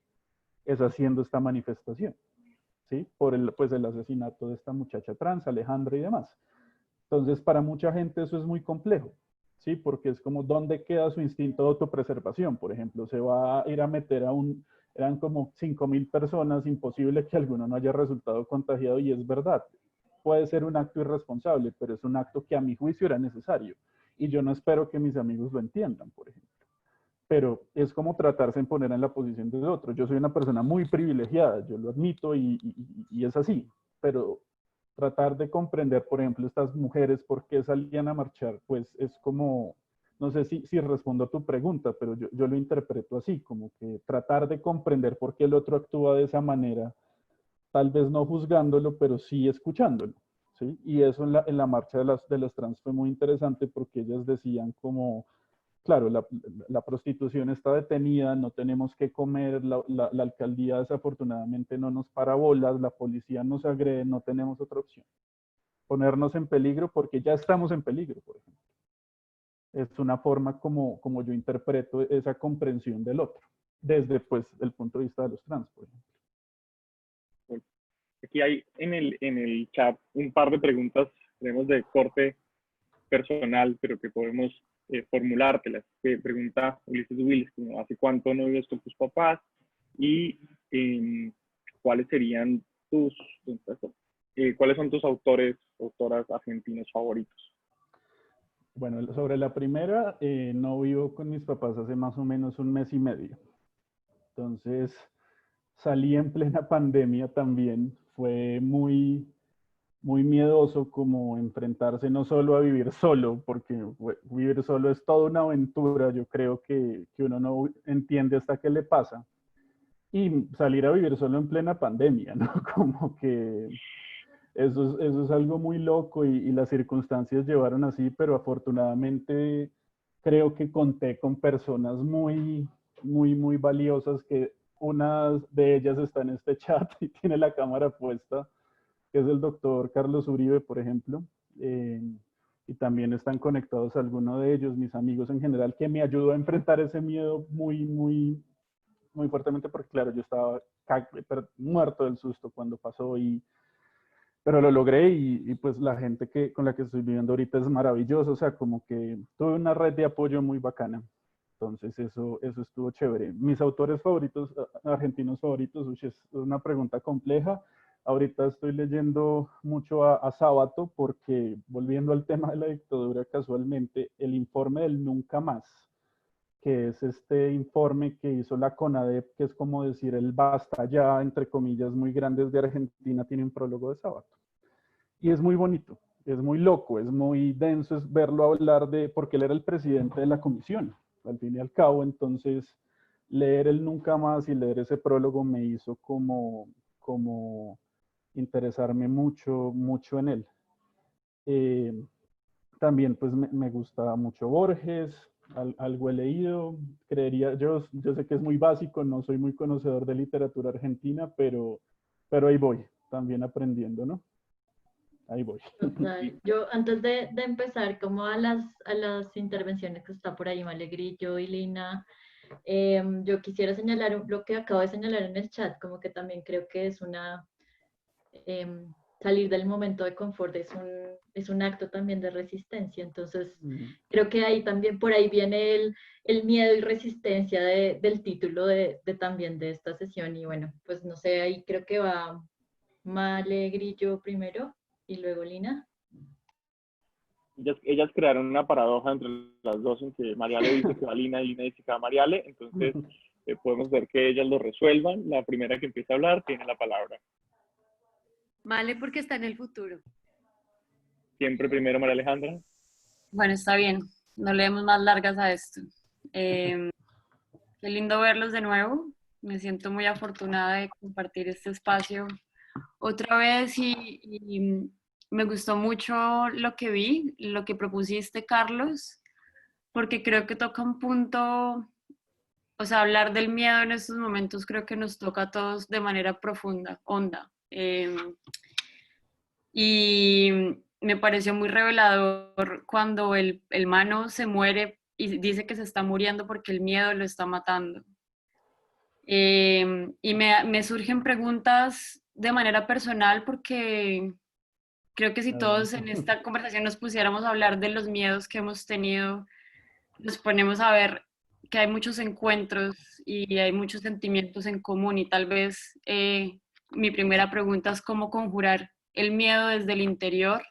es haciendo esta manifestación, ¿sí? Por pues el asesinato de esta muchacha trans, Alejandra y demás. Entonces, para mucha gente eso es muy complejo, ¿sí? Porque es como, ¿dónde queda su instinto de autopreservación? Por ejemplo, se va a ir a meter eran como 5.000 personas, imposible que alguno no haya resultado contagiado, y es verdad. Puede ser un acto irresponsable, pero es un acto que a mi juicio era necesario. Y yo no espero que mis amigos lo entiendan, por ejemplo. Pero es como tratarse en poner en la posición del otro. Yo soy una persona muy privilegiada, yo lo admito y es así, pero tratar de comprender, por ejemplo, estas mujeres por qué salían a marchar, pues es como, no sé si respondo a tu pregunta, pero yo lo interpreto así, como que tratar de comprender por qué el otro actúa de esa manera, tal vez no juzgándolo, pero sí escuchándolo, ¿sí? Y eso en la marcha de las trans fue muy interesante porque ellas decían como, claro, la prostitución está detenida, no tenemos que comer, la alcaldía desafortunadamente no nos para bolas, la policía nos agrede, no tenemos otra opción. Ponernos en peligro porque ya estamos en peligro, por ejemplo. Es una forma como yo interpreto esa comprensión del otro, desde pues el punto de vista de los trans, por ejemplo. Aquí hay en el chat un par de preguntas, tenemos de corte personal, pero que podemos formulártelas. Pregunta Ulises Willis, ¿hace cuánto no vives con tus papás? Y ¿cuáles serían cuáles son tus autoras argentinos favoritos? Bueno, sobre la primera, no vivo con mis papás hace más o menos un mes y medio. Entonces, salí en plena pandemia también. Fue muy, muy miedoso como enfrentarse no solo a vivir solo, porque vivir solo es toda una aventura, yo creo que uno no entiende hasta qué le pasa. Y salir a vivir solo en plena pandemia, ¿no? Como que eso es algo muy loco y las circunstancias llevaron así, pero afortunadamente creo que conté con personas muy, muy, muy valiosas, que una de ellas está en este chat y tiene la cámara puesta, que es el doctor Carlos Uribe, por ejemplo, y también están conectados algunos de ellos, mis amigos en general, que me ayudó a enfrentar ese miedo muy, muy, muy fuertemente, porque claro, yo estaba muerto del susto cuando pasó, pero lo logré y pues la gente con la que estoy viviendo ahorita es maravillosa, o sea, como que tuve una red de apoyo muy bacana. Entonces eso estuvo chévere. Mis autores favoritos, argentinos favoritos, es una pregunta compleja. Ahorita estoy leyendo mucho a Sábato porque, volviendo al tema de la dictadura, casualmente, el informe del Nunca Más, que es este informe que hizo la CONADEP, que es como decir el basta ya, entre comillas, muy grandes de Argentina, tiene un prólogo de Sábato. Y es muy bonito, es muy loco, es muy denso, es verlo hablar porque él era el presidente de la comisión, al fin y al cabo. Entonces leer el Nunca Más y leer ese prólogo me hizo como interesarme mucho, mucho en él. También pues me gusta mucho Borges, algo he leído, creería, yo sé que es muy básico, no soy muy conocedor de literatura argentina, pero ahí voy, también aprendiendo, ¿no? Ahí voy. Total. Yo antes de empezar como a las intervenciones que está por ahí Malegrillo y Lina, yo quisiera señalar lo que acabo de señalar en el chat, como que también creo que es salir del momento de confort, es un acto también de resistencia. Entonces, creo que ahí también, por ahí viene el miedo y resistencia del título también de esta sesión. Y bueno, pues no sé, ahí creo que va Malegrillo primero y luego Lina. Ellas crearon una paradoja entre las dos, en que Mariale dice que va Lina y Lina dice que va Mariale, entonces podemos ver que ellas lo resuelvan. La primera que empieza a hablar tiene la palabra. Vale, porque está en el futuro. Siempre primero María Alejandra. Bueno, está bien, no le demos más largas a esto. Qué lindo verlos de nuevo, me siento muy afortunada de compartir este espacio otra vez y me gustó mucho lo que vi, lo que propusiste, Carlos, porque creo que toca un punto, o sea, hablar del miedo en estos momentos creo que nos toca a todos de manera profunda, honda. Y me pareció muy revelador cuando el mano se muere y dice que se está muriendo porque el miedo lo está matando. Y me surgen preguntas de manera personal porque creo que si todos Adelante. en esta conversación nos pusiéramos a hablar de los miedos que hemos tenido, nos ponemos a ver que hay muchos encuentros y hay muchos sentimientos en común y tal vez mi primera pregunta es cómo conjurar el miedo desde el interior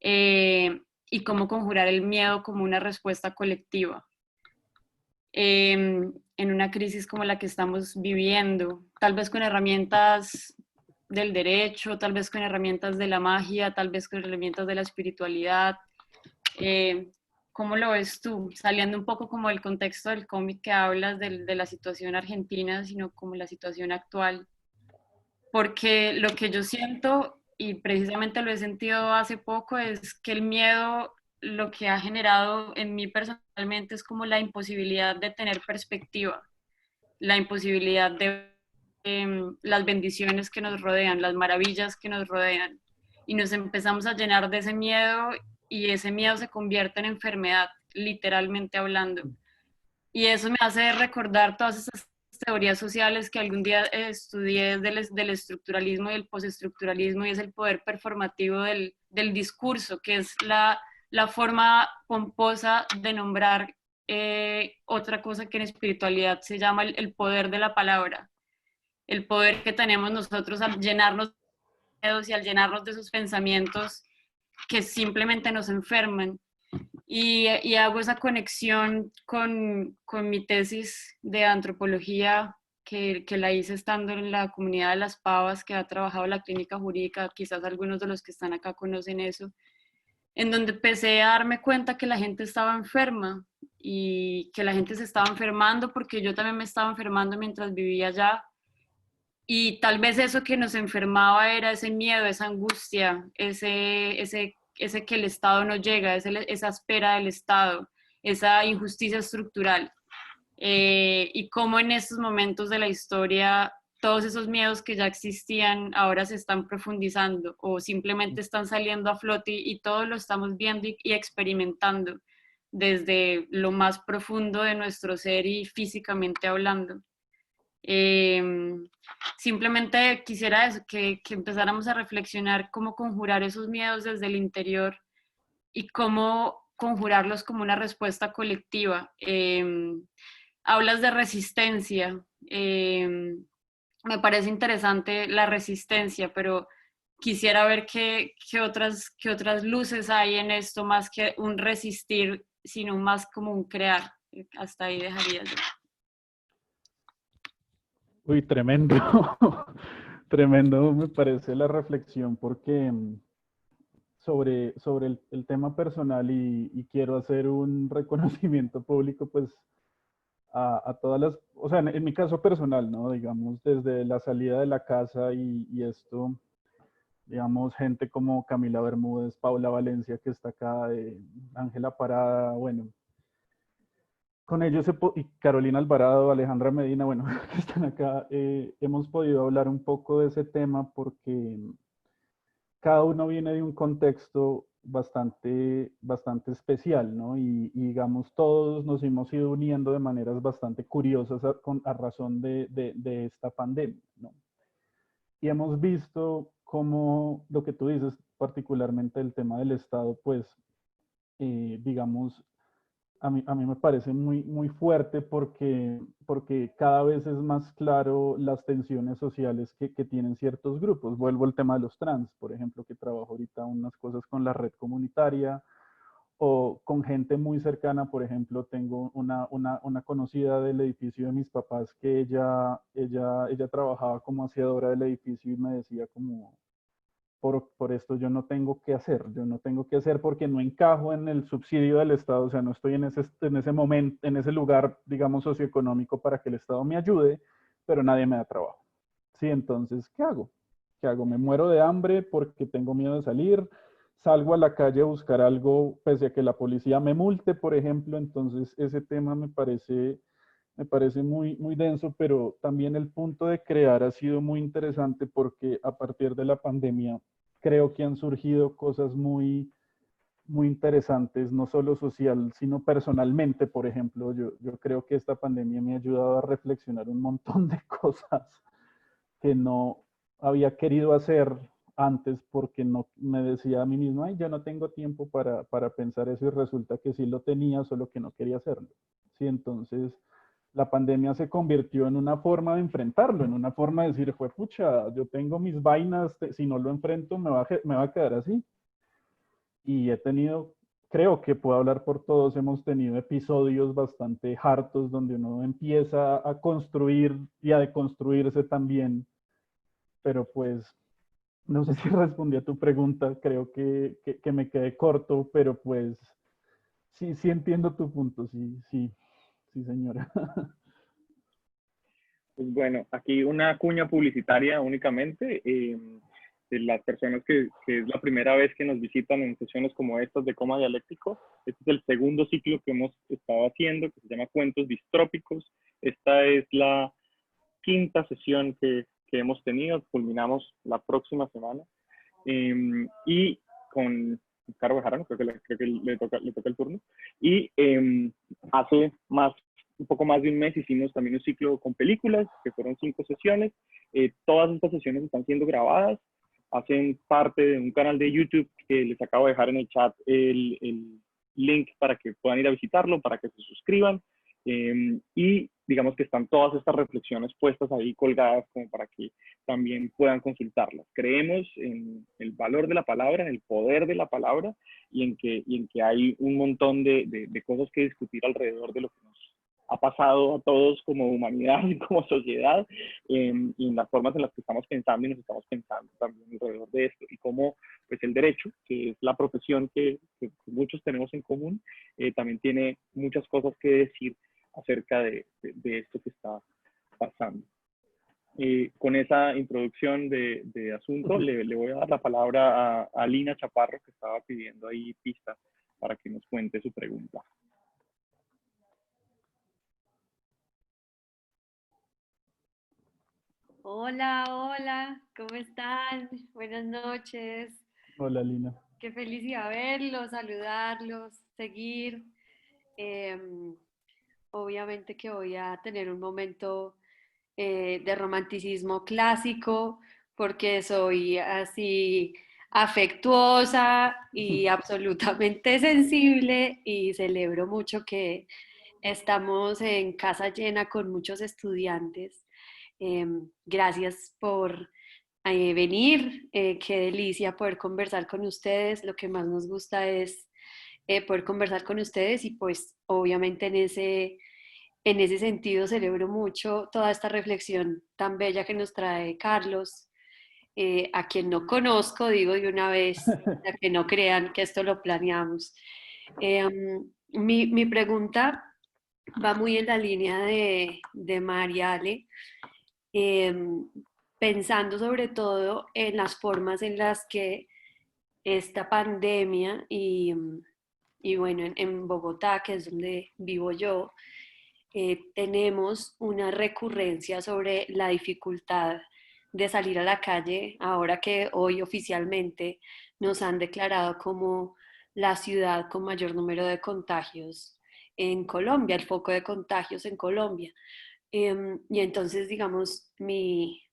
y cómo conjurar el miedo como una respuesta colectiva en una crisis como la que estamos viviendo, tal vez con herramientas del derecho, tal vez con herramientas de la magia, tal vez con herramientas de la espiritualidad. ¿Cómo lo ves tú? Saliendo un poco como del contexto del cómic que hablas de la situación argentina, sino como la situación actual. Porque lo que yo siento, y precisamente lo he sentido hace poco, es que el miedo lo que ha generado en mí personalmente es como la imposibilidad de tener perspectiva, la imposibilidad de las bendiciones que nos rodean, las maravillas que nos rodean. Y nos empezamos a llenar de ese miedo y ese miedo se convierte en enfermedad, literalmente hablando. Y eso me hace recordar todas esas teorías sociales que algún día estudié del estructuralismo y el postestructuralismo, y es el poder performativo del discurso, que es la forma pomposa de nombrar otra cosa que en espiritualidad se llama el poder de la palabra, el poder que tenemos nosotros al llenarnos de miedos y al llenarnos de esos pensamientos que simplemente nos enferman. Y hago esa conexión con mi tesis de antropología que la hice estando en la comunidad de Las Pavas, que ha trabajado la clínica jurídica, quizás algunos de los que están acá conocen eso, en donde empecé a darme cuenta que la gente estaba enferma y que la gente se estaba enfermando porque yo también me estaba enfermando mientras vivía allá. Y tal vez eso que nos enfermaba era ese miedo, esa angustia, ese que el Estado no llega, esa espera del Estado, esa injusticia estructural. Y cómo en estos momentos de la historia todos esos miedos que ya existían ahora se están profundizando o simplemente están saliendo a flote y todos lo estamos viendo y experimentando desde lo más profundo de nuestro ser y físicamente hablando. Simplemente quisiera eso, que empezáramos a reflexionar cómo conjurar esos miedos desde el interior y cómo conjurarlos como una respuesta colectiva. Hablas de resistencia. Me parece interesante la resistencia, pero quisiera ver qué otras luces hay en esto, más que un resistir, sino más como un crear. Hasta ahí dejaría yo. Uy, tremendo. Tremendo me parece la reflexión porque sobre el tema personal y quiero hacer un reconocimiento público pues a todas las, o sea, en mi caso personal, ¿no? Digamos, desde la salida de la casa y esto, digamos, gente como Camila Bermúdez, Paula Valencia, que está acá, Ángela Parada, bueno, con ellos y Carolina Alvarado, Alejandra Medina, bueno, que están acá, hemos podido hablar un poco de ese tema porque cada uno viene de un contexto bastante especial, ¿no? Y digamos, todos nos hemos ido uniendo de maneras bastante curiosas a razón de esta pandemia, ¿no? Y hemos visto cómo lo que tú dices, particularmente el tema del Estado, pues, digamos, a mí me parece muy fuerte porque cada vez es más claro las tensiones sociales que tienen ciertos grupos. Vuelvo al tema de los trans, por ejemplo, que trabajo ahorita unas cosas con la red comunitaria o con gente muy cercana. Por ejemplo, tengo una conocida del edificio de mis papás que ella trabajaba como aseadora del edificio y me decía como, por esto yo no tengo que hacer porque no encajo en el subsidio del Estado, o sea, no estoy en ese momento, en ese lugar, digamos, socioeconómico para que el Estado me ayude, pero nadie me da trabajo. Sí, entonces, ¿qué hago? ¿Qué hago? ¿Me muero de hambre porque tengo miedo de salir? salgo a la calle a buscar algo, pese a que la policía me multe, por ejemplo. Entonces ese tema me parece muy, muy denso, pero también el punto de crear ha sido muy interesante porque a partir de la pandemia creo que han surgido cosas muy, muy interesantes, no solo social, sino personalmente. Por ejemplo, yo creo que esta pandemia me ha ayudado a reflexionar un montón de cosas que no había querido hacer antes porque no me decía a mí mismo, ay, yo no tengo tiempo para pensar eso, y resulta que sí lo tenía, solo que no quería hacerlo. Sí, entonces la pandemia se convirtió en una forma de enfrentarlo, en una forma de decir, fue pucha, yo tengo mis vainas, si no lo enfrento me va a quedar así. Y he tenido, creo que puedo hablar por todos, hemos tenido episodios bastante hartos donde uno empieza a construir y a deconstruirse también, pero pues no sé si respondí a tu pregunta, creo que me quedé corto, pero pues sí, sí entiendo tu punto, sí, sí, sí, señora. Pues bueno, aquí una cuña publicitaria únicamente. De las personas que es la primera vez que nos visitan en sesiones como estas de Coma Dialéctico. Este es el segundo ciclo que hemos estado haciendo, que se llama Cuentos Distrópicos. Esta es la quinta sesión que hemos tenido, culminamos la próxima semana. Y con Caro Bejarano, creo que le toca el turno. Y hace un poco más de un mes hicimos también un ciclo con películas, que fueron 5 sesiones. Todas estas sesiones están siendo grabadas, hacen parte de un canal de YouTube que les acabo de dejar en el chat el link para que puedan ir a visitarlo, para que se suscriban. Y digamos que están todas estas reflexiones puestas ahí colgadas como para que también puedan consultarlas. Creemos en el valor de la palabra, en el poder de la palabra y en que hay un montón de cosas que discutir alrededor de lo que nos ha pasado a todos como humanidad y como sociedad, y en las formas en las que estamos pensando y nos estamos pensando también alrededor de esto, y cómo pues el derecho, que es la profesión que muchos tenemos en común, también tiene muchas cosas que decir acerca de esto que está pasando. Con esa introducción de asunto, le voy a dar la palabra a Lina Chaparro, que estaba pidiendo ahí pista para que nos cuente su pregunta. Hola, hola, ¿cómo están? Buenas noches. Hola, Lina. Qué felicidad verlos, saludarlos, seguir. Em, Obviamente que voy a tener un momento de romanticismo clásico porque soy así afectuosa y absolutamente sensible y celebro mucho que estamos en casa llena con muchos estudiantes. Gracias por venir. Qué delicia poder conversar con ustedes. Lo que más nos gusta es poder conversar con ustedes y pues obviamente en ese sentido celebro mucho toda esta reflexión tan bella que nos trae Carlos, a quien no conozco, digo de una vez, para que no crean que esto lo planeamos. Mi pregunta va muy en la línea de Mariale, pensando sobre todo en las formas en las que esta pandemia y bueno, en Bogotá, que es donde vivo yo, tenemos una recurrencia sobre la dificultad de salir a la calle, ahora que hoy oficialmente nos han declarado como la ciudad con mayor número de contagios en Colombia, el foco de contagios en Colombia. Y entonces, digamos, mi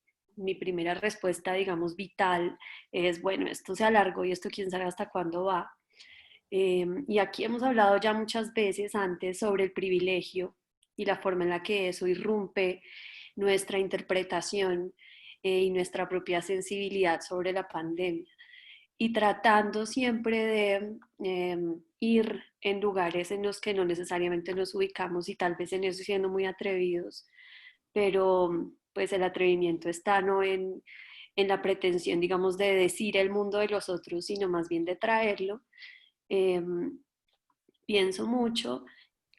primera respuesta, digamos, vital es, bueno, esto se alargó y esto quién sabe hasta cuándo va. Y aquí hemos hablado ya muchas veces antes sobre el privilegio y la forma en la que eso irrumpe nuestra interpretación y nuestra propia sensibilidad sobre la pandemia. Y tratando siempre de ir en lugares en los que no necesariamente nos ubicamos y tal vez en eso siendo muy atrevidos, pero pues el atrevimiento está no en la pretensión, digamos, de decir el mundo de los otros, sino más bien de traerlo. Eh, Pienso mucho,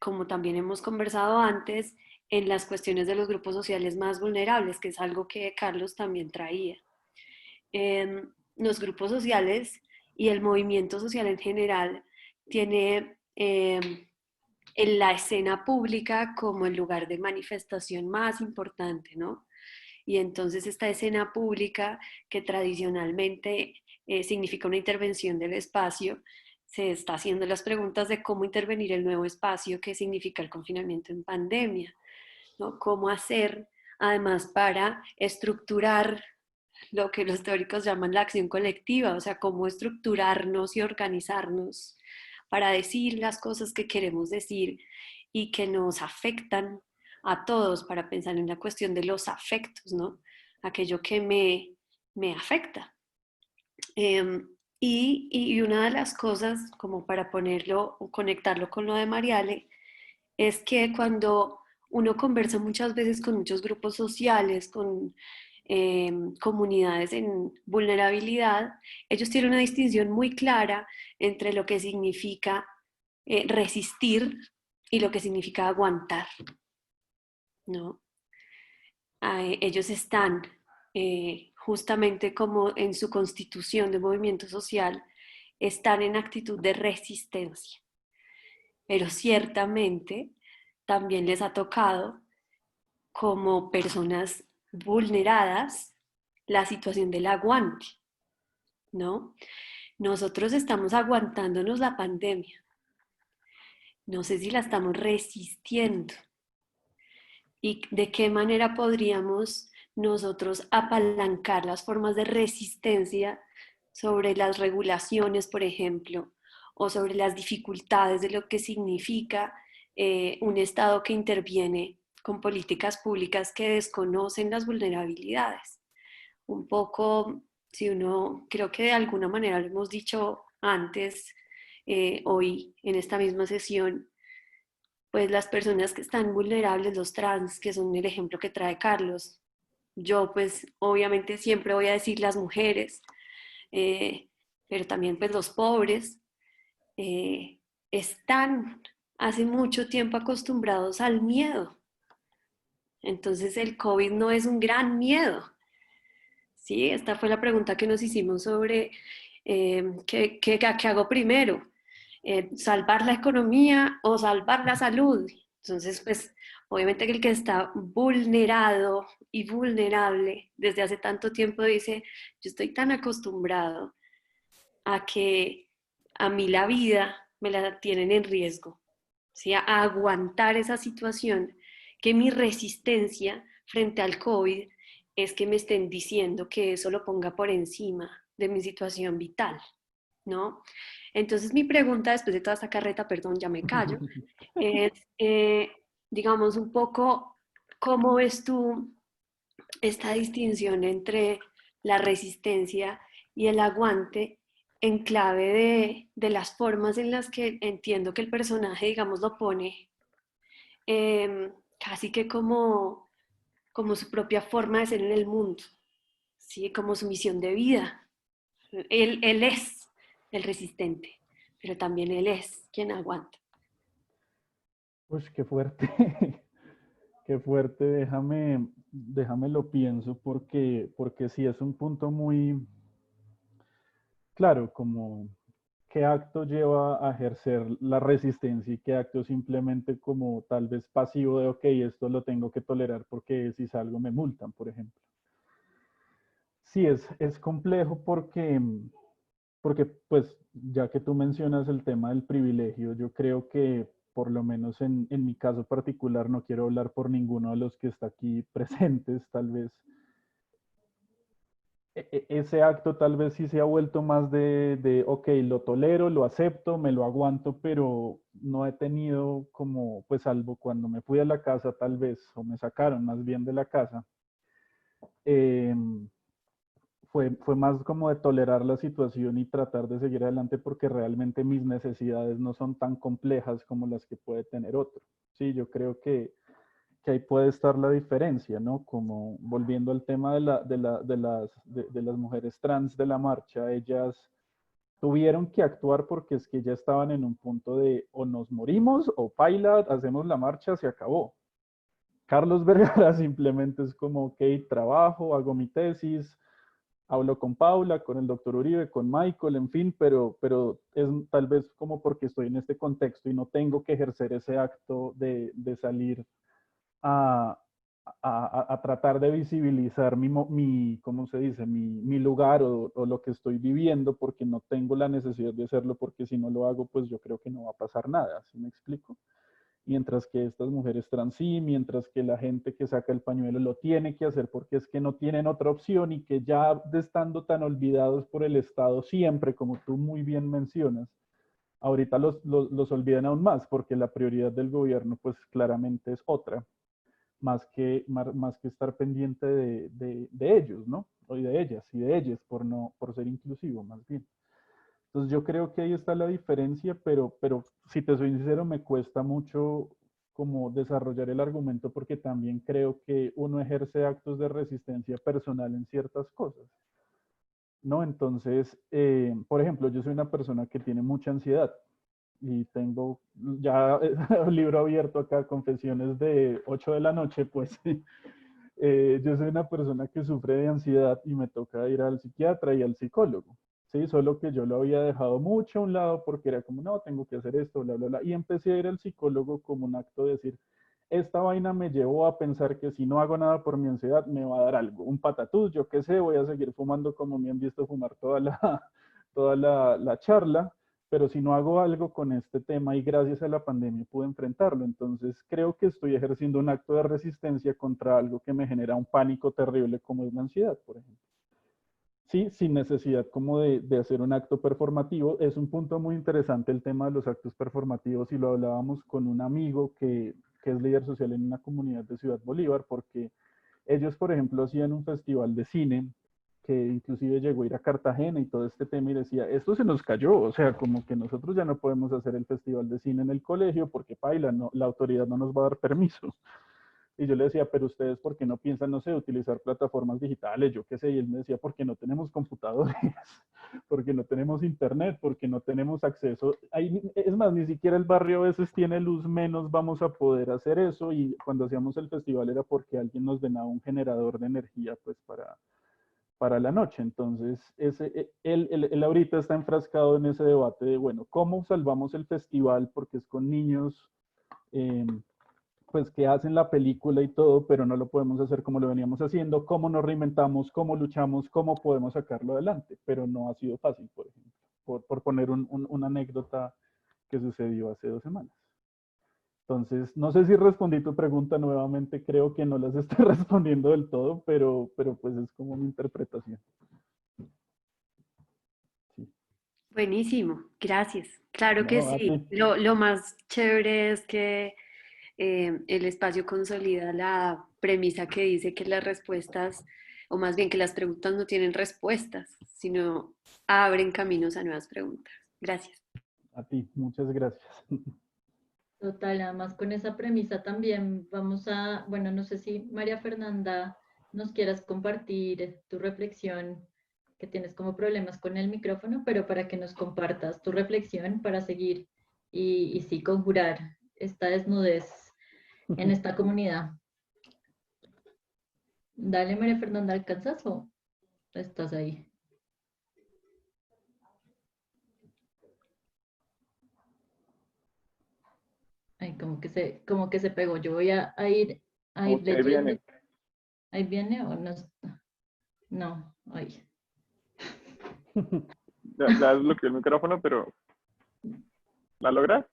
como también hemos conversado antes, en las cuestiones de los grupos sociales más vulnerables, que es algo que Carlos también traía. Los grupos sociales y el movimiento social en general tiene en la escena pública como el lugar de manifestación más importante, ¿no? Y entonces esta escena pública que tradicionalmente significa una intervención del espacio, se está haciendo las preguntas de cómo intervenir el nuevo espacio que significa el confinamiento en pandemia, ¿no? Cómo hacer además para estructurar lo que los teóricos llaman la acción colectiva, o sea, cómo estructurarnos y organizarnos para decir las cosas que queremos decir y que nos afectan a todos, para pensar en la cuestión de los afectos, ¿no? Aquello que me afecta. Y una de las cosas, como para ponerlo o conectarlo con lo de Mariale, es que cuando uno conversa muchas veces con muchos grupos sociales, con comunidades en vulnerabilidad, ellos tienen una distinción muy clara entre lo que significa resistir y lo que significa aguantar, ¿no? Ellos están justamente como en su constitución de movimiento social, están en actitud de resistencia, pero ciertamente también les ha tocado como personas vulneradas la situación del aguante, ¿no? Nosotros estamos aguantándonos la pandemia. No sé si la estamos resistiendo. ¿Y de qué manera podríamos nosotros apalancar las formas de resistencia sobre las regulaciones, por ejemplo, o sobre las dificultades de lo que significa un Estado que interviene con políticas públicas que desconocen las vulnerabilidades? Un poco, si uno, creo que de alguna manera lo hemos dicho antes, hoy en esta misma sesión, pues las personas que están vulnerables, los trans, que son el ejemplo que trae Carlos. Yo pues obviamente siempre voy a decir las mujeres, pero también pues los pobres, están hace mucho tiempo acostumbrados al miedo. Entonces el COVID no es un gran miedo. Sí, esta fue la pregunta que nos hicimos sobre ¿qué hago primero? ¿Salvar la economía o salvar la salud? Entonces, pues, obviamente que el que está vulnerado y vulnerable desde hace tanto tiempo dice, yo estoy tan acostumbrado a que a mí la vida me la tienen en riesgo, ¿sí? A aguantar esa situación, que mi resistencia frente al COVID es que me estén diciendo que eso lo ponga por encima de mi situación vital, ¿no? Entonces mi pregunta después de toda esta carreta, perdón, ya me callo, es, digamos, un poco, ¿cómo ves tú esta distinción entre la resistencia y el aguante en clave de las formas en las que entiendo que el personaje, digamos, lo pone casi que como su propia forma de ser en el mundo, ¿sí? Como su misión de vida? Él es el resistente, pero también él es quien aguanta. Uy, qué fuerte, qué fuerte, déjame lo pienso porque sí es un punto muy claro, como qué acto lleva a ejercer la resistencia y qué acto simplemente como tal vez pasivo de, ok, esto lo tengo que tolerar porque si salgo me multan, por ejemplo. Sí, es complejo porque, pues, ya que tú mencionas el tema del privilegio, yo creo que, por lo menos en mi caso particular, no quiero hablar por ninguno de los que está aquí presentes, tal vez, ese acto tal vez sí se ha vuelto más ok, lo tolero, lo acepto, me lo aguanto, pero no he tenido como, pues, salvo cuando me fui a la casa, tal vez, o me sacaron más bien de la casa, eh, fue más como de tolerar la situación y tratar de seguir adelante porque realmente mis necesidades no son tan complejas como las que puede tener otro. Sí, yo creo que ahí puede estar la diferencia, ¿no? Como volviendo al tema de las mujeres trans de la marcha, ellas tuvieron que actuar porque es que ya estaban en un punto de o nos morimos o paila, hacemos la marcha, se acabó. Carlos Vergara simplemente es como, ok, trabajo, hago mi tesis, hablo con Paula, con el doctor Uribe, con Michael, en fin, pero es tal vez como porque estoy en este contexto y no tengo que ejercer ese acto de salir a, a tratar de visibilizar ¿cómo se dice? Mi lugar o lo que estoy viviendo, porque no tengo la necesidad de hacerlo, porque si no lo hago, pues yo creo que no va a pasar nada, ¿sí me explico? Mientras que estas mujeres trans sí, mientras que la gente que saca el pañuelo lo tiene que hacer porque es que no tienen otra opción y que ya de estando tan olvidados por el Estado siempre, como tú muy bien mencionas, ahorita los olvidan aún más porque la prioridad del gobierno pues claramente es otra, más que estar pendiente de ellos, ¿no? O de ellas y de ellas por ser inclusivo más bien. Entonces yo creo que ahí está la diferencia, pero si te soy sincero, me cuesta mucho como desarrollar el argumento porque también creo que uno ejerce actos de resistencia personal en ciertas cosas, ¿no? Entonces, por ejemplo, yo soy una persona que tiene mucha ansiedad y tengo ya un libro abierto acá, confesiones de 8 de la noche, pues yo soy una persona que sufre de ansiedad y me toca ir al psiquiatra y al psicólogo. Sí, solo que yo lo había dejado mucho a un lado porque era como, no, tengo que hacer esto, bla, bla, bla. Y empecé a ir al psicólogo como un acto de decir, esta vaina me llevó a pensar que si no hago nada por mi ansiedad, me va a dar algo, un patatús, yo qué sé, voy a seguir fumando como me han visto fumar toda la charla, pero si no hago algo con este tema y gracias a la pandemia pude enfrentarlo, entonces creo que estoy ejerciendo un acto de resistencia contra algo que me genera un pánico terrible como es la ansiedad, por ejemplo. Sí, sin necesidad como de hacer un acto performativo. Es un punto muy interesante el tema de los actos performativos y lo hablábamos con un amigo que es líder social en una comunidad de Ciudad Bolívar, porque ellos, por ejemplo, hacían un festival de cine que inclusive llegó a ir a Cartagena y todo este tema y decía, esto se nos cayó, o sea, como que nosotros ya no podemos hacer el festival de cine en el colegio porque paila, no, la autoridad no nos va a dar permiso. Y yo le decía, pero ustedes, ¿por qué no piensan, no sé, utilizar plataformas digitales? Yo qué sé, y él me decía, porque no tenemos computadores, porque no tenemos internet, porque no tenemos acceso. Es más, ni siquiera el barrio a veces tiene luz, menos vamos a poder hacer eso. Y cuando hacíamos el festival era porque alguien nos donaba un generador de energía, pues para la noche. Entonces, él ahorita está enfrascado en ese debate de, bueno, ¿cómo salvamos el festival? Porque es con niños. Pues que hacen la película y todo, pero no lo podemos hacer como lo veníamos haciendo, cómo nos reinventamos, cómo luchamos, cómo podemos sacarlo adelante, pero no ha sido fácil, por ejemplo, por poner una anécdota que sucedió hace 2 semanas. Entonces, no sé si respondí tu pregunta nuevamente, creo que no las estoy respondiendo del todo, pero pues es como mi interpretación. Sí. Buenísimo, gracias. Claro que No, a sí. ti. Lo más chévere es que el espacio consolida la premisa que dice que las respuestas, o más bien que las preguntas no tienen respuestas, sino abren caminos a nuevas preguntas. Gracias. A ti, muchas gracias. Total, además con esa premisa también vamos a, bueno, no sé si María Fernanda nos quieras compartir tu reflexión, que tienes como problemas con el micrófono, pero para que nos compartas tu reflexión para seguir y sí conjurar esta desnudez en esta comunidad. Dale, María Fernanda, ¿alcanzas o estás ahí? Ay, como que se pegó. Yo voy a ir Ok, leyendo. viene. ¿Ahí viene o no? No, ay. Ya desbloqueé el micrófono, pero ¿la logras?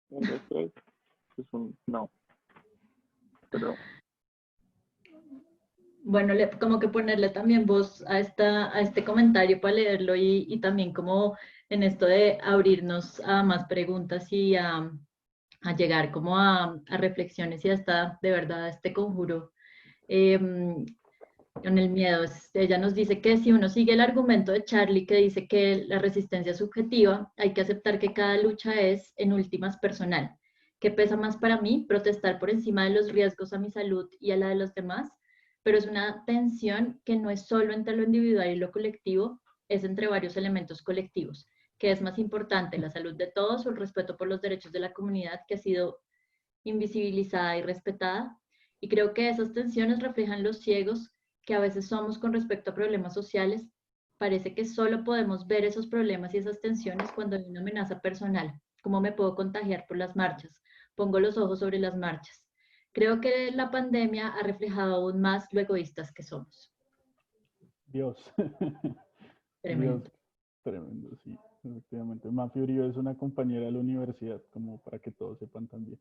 1, 2, 3. No, pero Bueno, como que ponerle también voz a este comentario para leerlo y también como en esto de abrirnos a más preguntas y a llegar como a reflexiones y hasta de verdad a este conjuro con el miedo. Ella nos dice que si uno sigue el argumento de Charlie que dice que la resistencia es subjetiva, hay que aceptar que cada lucha es en últimas personal. ¿Qué pesa más para mí? Protestar por encima de los riesgos a mi salud y a la de los demás, pero es una tensión que no es solo entre lo individual y lo colectivo, es entre varios elementos colectivos. ¿Qué es más importante, la salud de todos o el respeto por los derechos de la comunidad que ha sido invisibilizada y respetada? Y creo que esas tensiones reflejan los ciegos que a veces somos con respecto a problemas sociales, parece que solo podemos ver esos problemas y esas tensiones cuando hay una amenaza personal. ¿Cómo me puedo contagiar por las marchas? Pongo los ojos sobre las marchas. Creo que la pandemia ha reflejado aún más lo egoístas que somos. Dios. Tremendo. Dios, tremendo, sí, efectivamente. Mafi Uribe es una compañera de la universidad, como para que todos sepan también.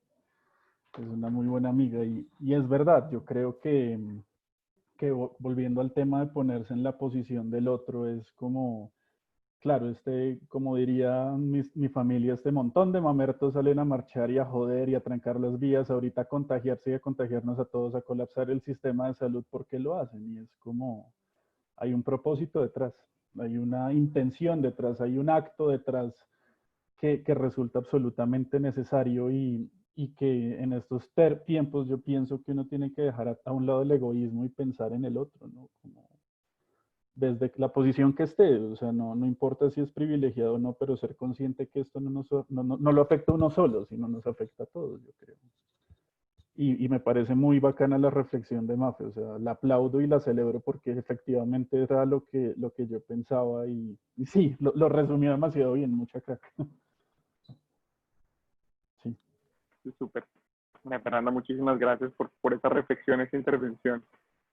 Es una muy buena amiga y es verdad, yo creo que volviendo al tema de ponerse en la posición del otro, es como, claro, como diría mi familia, este montón de mamertos salen a marchar y a joder y a trancar las vías, ahorita a contagiarse y a contagiarnos a todos, a colapsar el sistema de salud, ¿por qué lo hacen? Y es como, hay un propósito detrás, hay una intención detrás, hay un acto detrás que resulta absolutamente necesario y que en estos tiempos yo pienso que uno tiene que dejar a un lado el egoísmo y pensar en el otro, ¿no? Como desde la posición que esté, o sea, no importa si es privilegiado o no, pero ser consciente que esto no lo afecta a uno solo, sino nos afecta a todos, yo creo. Y me parece muy bacana la reflexión de Mafe, o sea, la aplaudo y la celebro porque efectivamente era lo que yo pensaba y sí, lo resumió demasiado bien, mucha crack. Sí. Súper. Fernanda, muchísimas gracias por esta reflexión, esta intervención.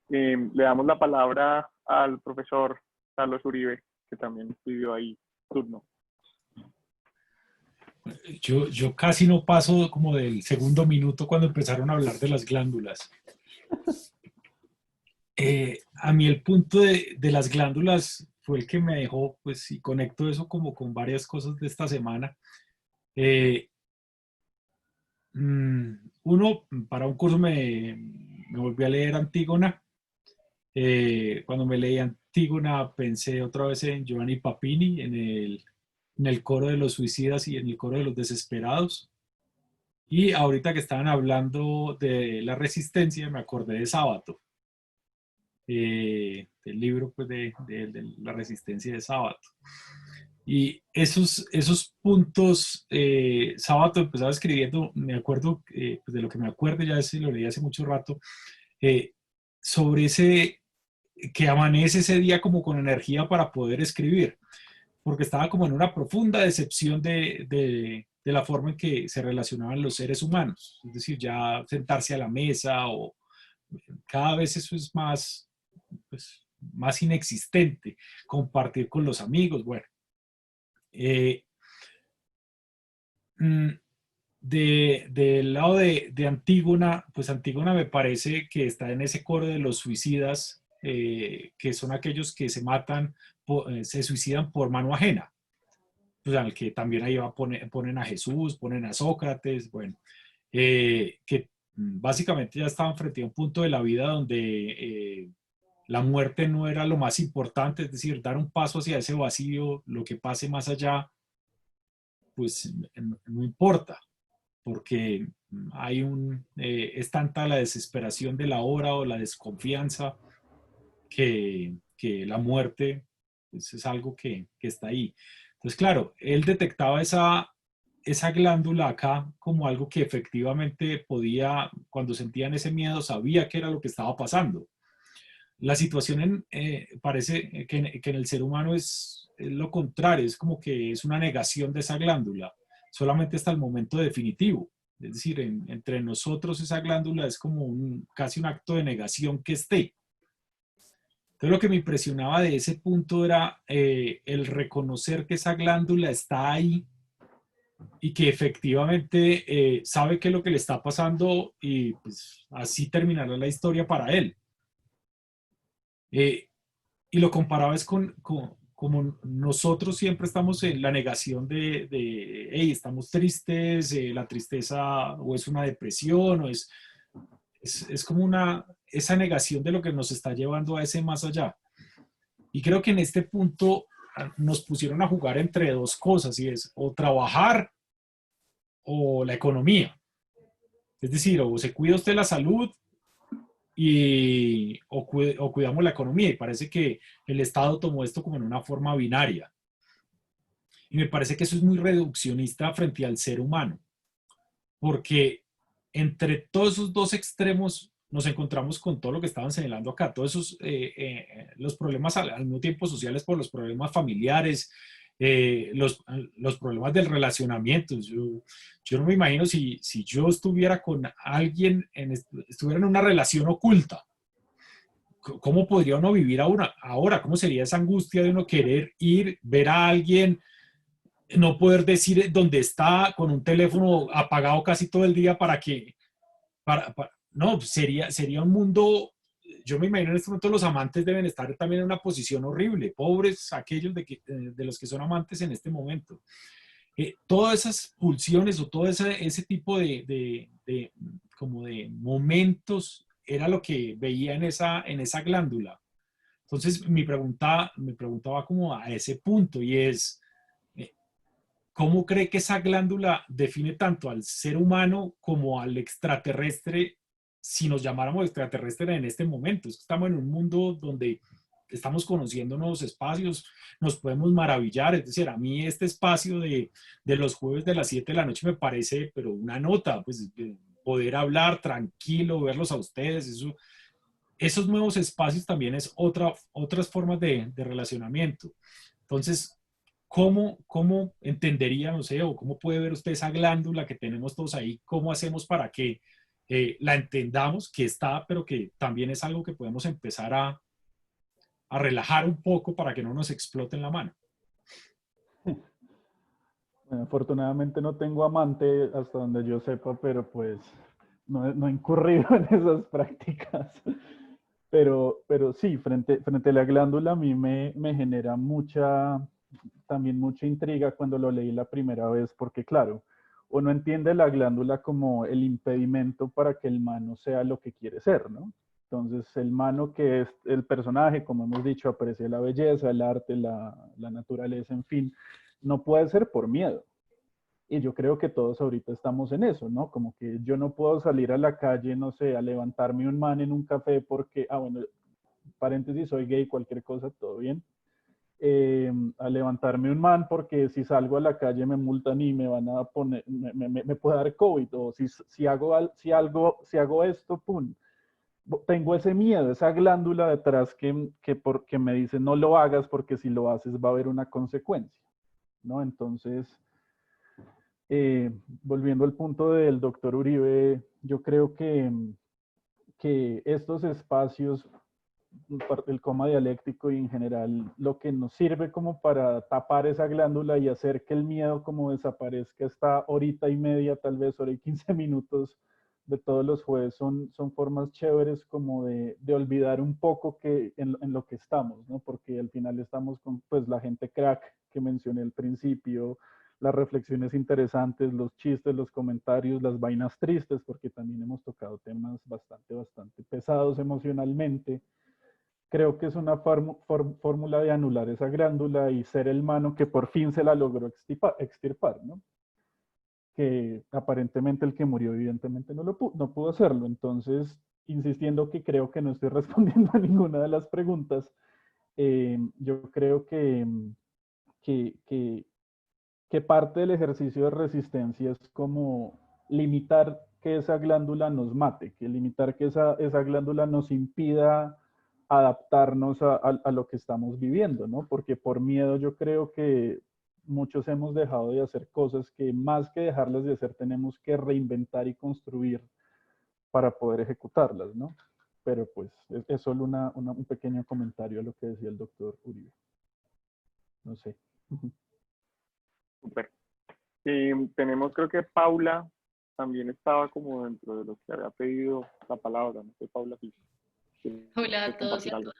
Le damos la palabra al profesor Carlos Uribe, que también pidió ahí turno. Yo casi no paso como del segundo minuto cuando empezaron a hablar de las glándulas. A mí el punto de las glándulas fue el que me dejó, pues, y conecto eso como con varias cosas de esta semana. Uno, para un curso me volví a leer Antígona. Cuando me leí Antígona pensé otra vez en Giovanni Papini, en el coro de los suicidas y en el coro de los desesperados. Y ahorita que estaban hablando de la resistencia, me acordé de Sábato, del libro pues, de la resistencia de Sábato. Y esos puntos, Sábato empezaba escribiendo, me acuerdo, pues de lo que me acuerdo, ya lo leí hace mucho rato, sobre ese que amanece ese día como con energía para poder escribir, porque estaba como en una profunda decepción de la forma en que se relacionaban los seres humanos, es decir, ya sentarse a la mesa o cada vez eso es más, pues, más inexistente, compartir con los amigos, bueno. Del lado de Antígona, pues Antígona me parece que está en ese coro de los suicidas, que son aquellos que se matan, se suicidan por mano ajena. O sea, el que también ahí ponen a Jesús, ponen a Sócrates, bueno, que básicamente ya estaban frente a un punto de la vida donde la muerte no era lo más importante, es decir, dar un paso hacia ese vacío, lo que pase más allá, pues no importa, porque es tanta la desesperación de la hora o la desconfianza que la muerte pues, es algo que está ahí. Entonces, claro, él detectaba esa glándula acá como algo que efectivamente podía, cuando sentían ese miedo, sabía qué era lo que estaba pasando. La situación parece que en el ser humano es lo contrario, es como que es una negación de esa glándula, solamente hasta el momento definitivo. Es decir, entre nosotros esa glándula es como casi un acto de negación que esté. Entonces lo que me impresionaba de ese punto era el reconocer que esa glándula está ahí y que efectivamente sabe qué es lo que le está pasando y pues así terminará la historia para él. Y lo comparaba es como nosotros siempre estamos en la negación hey, estamos tristes, la tristeza o es una depresión o es como esa negación de lo que nos está llevando a ese más allá. Y creo que en este punto nos pusieron a jugar entre dos cosas y es o trabajar o la economía. Es decir, o se cuida usted la salud o cuidamos la economía. Y parece que el Estado tomó esto como en una forma binaria. Y me parece que eso es muy reduccionista frente al ser humano. Porque entre todos esos dos extremos nos encontramos con todo lo que estaban señalando acá, todos esos, los problemas al mismo tiempo sociales por los problemas familiares, los problemas del relacionamiento. Yo no me imagino si yo estuviera con alguien, estuviera en una relación oculta. ¿Cómo podría uno vivir ahora? ¿Cómo sería esa angustia de uno querer ir, ver a alguien, no poder decir dónde está, con un teléfono apagado casi todo el día no, sería un mundo, yo me imagino en este momento los amantes deben estar también en una posición horrible, pobres aquellos de los que son amantes en este momento. Todas esas pulsiones o todo ese tipo como de momentos era lo que veía en esa glándula. Entonces me preguntaba como a ese punto y es, ¿cómo cree que esa glándula define tanto al ser humano como al extraterrestre, si nos llamáramos extraterrestres en este momento? Es que estamos en un mundo donde estamos conociendo nuevos espacios, nos podemos maravillar. Es decir, a mí este espacio de los jueves de las 7 de la noche me parece, pero una nota, pues poder hablar tranquilo, verlos a ustedes, esos nuevos espacios también es otras formas de relacionamiento. Entonces, ¿cómo entendería, no sé, o cómo puede ver usted esa glándula que tenemos todos ahí? ¿Cómo hacemos para que la entendamos, que está, pero que también es algo que podemos empezar a relajar un poco para que no nos explote en la mano? Bueno, afortunadamente no tengo amante hasta donde yo sepa, pero pues no he incurrido en esas prácticas. Pero sí, frente a la glándula a mí me genera también mucha intriga cuando lo leí la primera vez, porque claro, uno entiende la glándula como el impedimento para que el mano sea lo que quiere ser, ¿no? Entonces, el mano, que es el personaje, como hemos dicho, aprecia la belleza, el arte, la naturaleza, en fin, no puede ser por miedo. Y yo creo que todos ahorita estamos en eso, ¿no? Como que yo no puedo salir a la calle, no sé, a levantarme un man en un café porque, bueno, paréntesis, soy gay, cualquier cosa, todo bien. A levantarme un man porque si salgo a la calle me multan y me van a poner, me puede dar COVID, o si hago esto, pum. Tengo ese miedo, esa glándula detrás que me dice no lo hagas porque si lo haces va a haber una consecuencia, ¿no? Entonces, volviendo al punto del doctor Uribe, yo creo que estos espacios, el coma dialéctico y en general, lo que nos sirve como para tapar esa glándula y hacer que el miedo como desaparezca esta horita y media, tal vez hora y 15 minutos de todos los jueves, son formas chéveres como de olvidar un poco en lo que estamos, ¿no? Porque al final estamos con pues la gente crack que mencioné al principio, las reflexiones interesantes, los chistes, los comentarios, las vainas tristes, porque también hemos tocado temas bastante pesados emocionalmente. Creo que es una fórmula de anular esa glándula y ser el mano que por fin se la logró extirpar, ¿no? Que aparentemente el que murió evidentemente no pudo hacerlo. Entonces, insistiendo que creo que no estoy respondiendo a ninguna de las preguntas, yo creo que parte del ejercicio de resistencia es como limitar que esa glándula nos mate, que limitar que esa glándula nos impida adaptarnos a lo que estamos viviendo, ¿no? Porque por miedo yo creo que muchos hemos dejado de hacer cosas que más que dejarlas de hacer tenemos que reinventar y construir para poder ejecutarlas, ¿no? Pero pues es solo un pequeño comentario a lo que decía el doctor Uribe. No sé. Súper. Tenemos, creo que Paula también estaba como dentro de los que había pedido la palabra. No sé, Paula, si Hola a todos y a todas.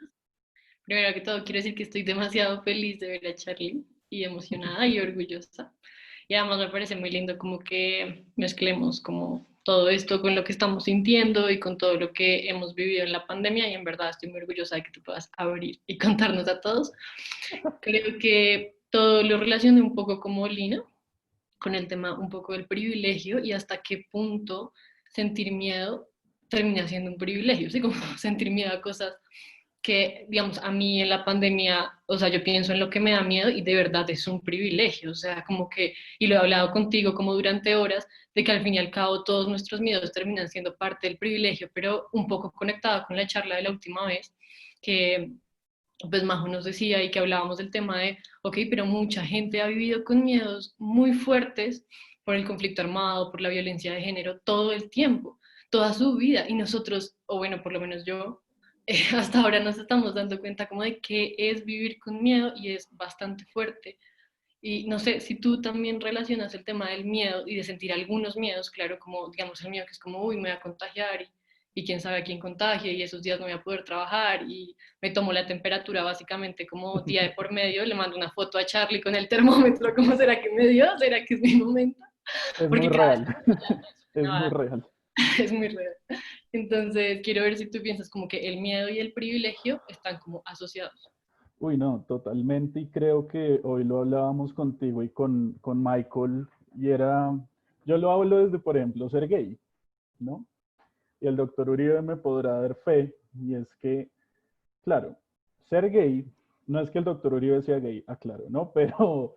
Primero que todo, quiero decir que estoy demasiado feliz de ver a Charlie y emocionada y orgullosa. Y además me parece muy lindo como que mezclemos como todo esto con lo que estamos sintiendo y con todo lo que hemos vivido en la pandemia y en verdad estoy muy orgullosa de que tú puedas abrir y contarnos a todos. Creo que todo lo relacioné un poco como Lina, con el tema un poco del privilegio y hasta qué punto sentir miedo termina siendo un privilegio, ¿sí? Como sentir miedo a cosas que, digamos, a mí en la pandemia, o sea, yo pienso en lo que me da miedo y de verdad es un privilegio, o sea, como que, y lo he hablado contigo como durante horas, de que al fin y al cabo todos nuestros miedos terminan siendo parte del privilegio, pero un poco conectada con la charla de la última vez, que pues Majo nos decía y que hablábamos del tema de, ok, pero mucha gente ha vivido con miedos muy fuertes por el conflicto armado, por la violencia de género, todo el tiempo, toda su vida. Y nosotros, o bueno, por lo menos yo, hasta ahora nos estamos dando cuenta como de qué es vivir con miedo y es bastante fuerte. Y no sé si tú también relacionas el tema del miedo y de sentir algunos miedos, claro, como digamos el mío que es como, uy, me voy a contagiar y quién sabe a quién contagie y esos días no voy a poder trabajar y me tomo la temperatura básicamente como día de por medio, le mando una foto a Charlie con el termómetro, ¿cómo será que me dio? ¿Será que es mi momento? Es muy Porque cada vez real, es muy real. es muy real. Entonces, quiero ver si tú piensas como que el miedo y el privilegio están como asociados. Uy, no, totalmente, y creo que hoy lo hablábamos contigo y con Michael, y era, yo lo hablo desde, por ejemplo, ser gay, ¿no? Y el doctor Uribe me podrá dar fe, y es que, claro, ser gay, no es que el doctor Uribe sea gay, aclaro, ¿no? Pero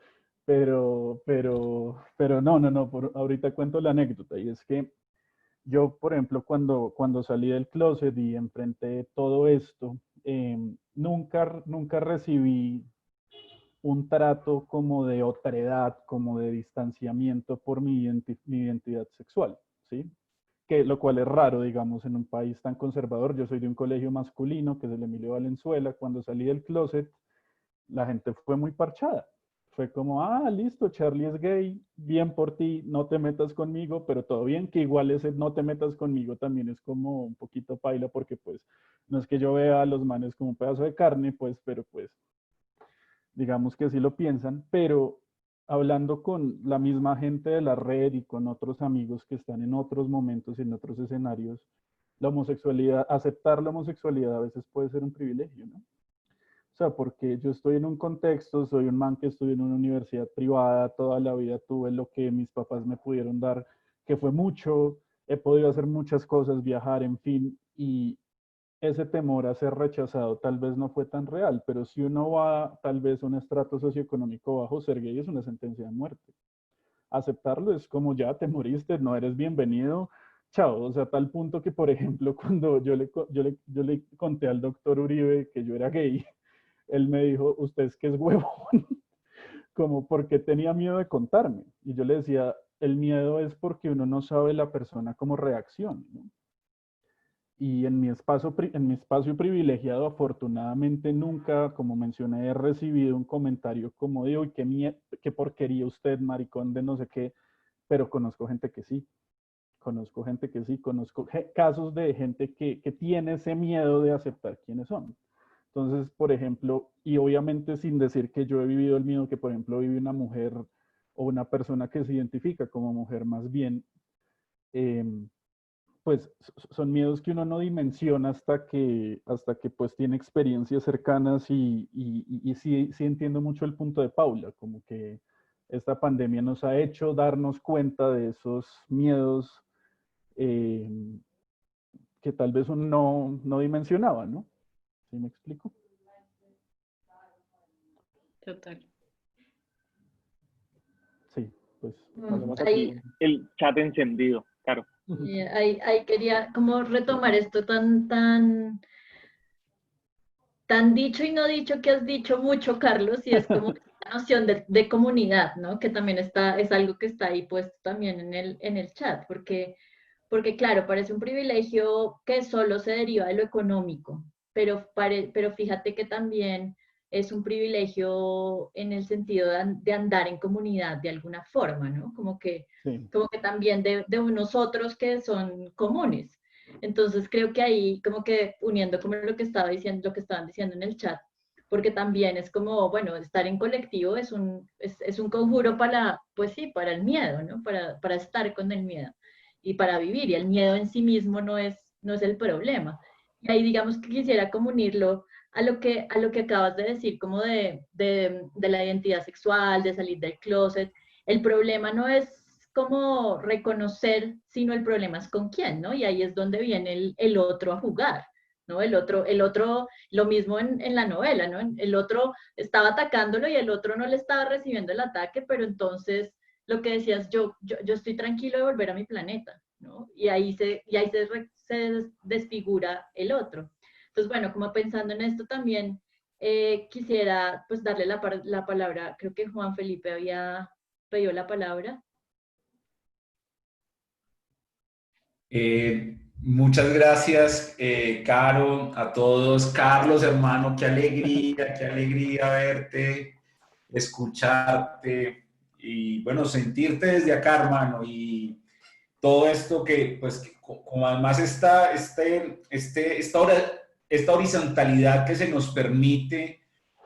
no, ahorita cuento la anécdota, y es que yo, por ejemplo, cuando salí del closet y enfrenté todo esto, nunca recibí un trato como de otredad, como de distanciamiento por mi identidad sexual, ¿sí? Que, lo cual es raro, digamos, en un país tan conservador. Yo soy de un colegio masculino, que es el Emilio Valenzuela. Cuando salí del closet, la gente fue muy parchada. Fue como, ah, listo, Charlie es gay, bien por ti, no te metas conmigo, pero todo bien, que igual ese no te metas conmigo también es como un poquito paila, porque pues no es que yo vea a los manes como un pedazo de carne, pues, pero pues digamos que así lo piensan, pero hablando con la misma gente de la red y con otros amigos que están en otros momentos y en otros escenarios, la homosexualidad, aceptar la homosexualidad a veces puede ser un privilegio, ¿no? O sea, porque yo estoy en un contexto, soy un man que estudió en una universidad privada, toda la vida tuve lo que mis papás me pudieron dar, que fue mucho, he podido hacer muchas cosas, viajar, en fin, y ese temor a ser rechazado tal vez no fue tan real, pero si uno va tal vez a un estrato socioeconómico bajo, ser gay es una sentencia de muerte. Aceptarlo es como ya te moriste, no eres bienvenido, chao. O sea, tal punto que, por ejemplo, cuando yo le conté al doctor Uribe que yo era gay, él me dijo, usted es que es huevón, como porque tenía miedo de contarme. Y yo le decía, el miedo es porque uno no sabe la persona cómo reacciona, ¿no? Y en mi espacio privilegiado, afortunadamente nunca, como mencioné, he recibido un comentario como de, uy, qué porquería usted, maricón de no sé qué, pero conozco gente que sí, conozco casos de gente que tiene ese miedo de aceptar quiénes son. Entonces, por ejemplo, y obviamente sin decir que yo he vivido el miedo que, por ejemplo, vive una mujer o una persona que se identifica como mujer más bien, eh, pues son miedos que uno no dimensiona hasta que pues tiene experiencias cercanas y sí entiendo mucho el punto de Paula, como que esta pandemia nos ha hecho darnos cuenta de esos miedos eh, que tal vez uno no dimensionaba, ¿no? ¿Sí me explico? Total. Sí, pues Tenemos Ahí, aquí el chat encendido, claro. ahí quería como retomar esto tan dicho y no dicho que has dicho mucho, Carlos, y es como la noción de comunidad, ¿no? Que también es algo que está ahí puesto también en el chat, porque claro, parece un privilegio que solo se deriva de lo económico, pero fíjate que también es un privilegio en el sentido de andar en comunidad de alguna forma, ¿no? sí. Como que también de unos otros que son comunes. Entonces creo que ahí, como que uniendo como lo que estaba diciendo, lo que estaban diciendo en el chat, porque también es como, bueno, estar en colectivo es un conjuro pues sí, para el miedo, ¿no? Para estar con el miedo y para vivir, y el miedo en sí mismo no es el problema. Y ahí digamos que quisiera como unirlo a lo que acabas de decir, como de la identidad sexual, de salir del closet. El problema no es como reconocer, sino el problema es con quién, ¿no? Y ahí es donde viene el otro a jugar, ¿no? El otro, lo mismo en la novela, ¿no? El otro estaba atacándolo y el otro no le estaba recibiendo el ataque, pero entonces lo que decías, yo estoy tranquilo de volver a mi planeta, ¿no? Y ahí se desfigura el otro. Entonces, bueno, como pensando en esto también, quisiera pues darle la palabra, creo que Juan Felipe había pedido la palabra. Muchas gracias, Caro, a todos. Carlos, hermano, qué alegría verte, escucharte y, bueno, sentirte desde acá, hermano. Y todo esto que, pues, como además esta horizontalidad que se nos permite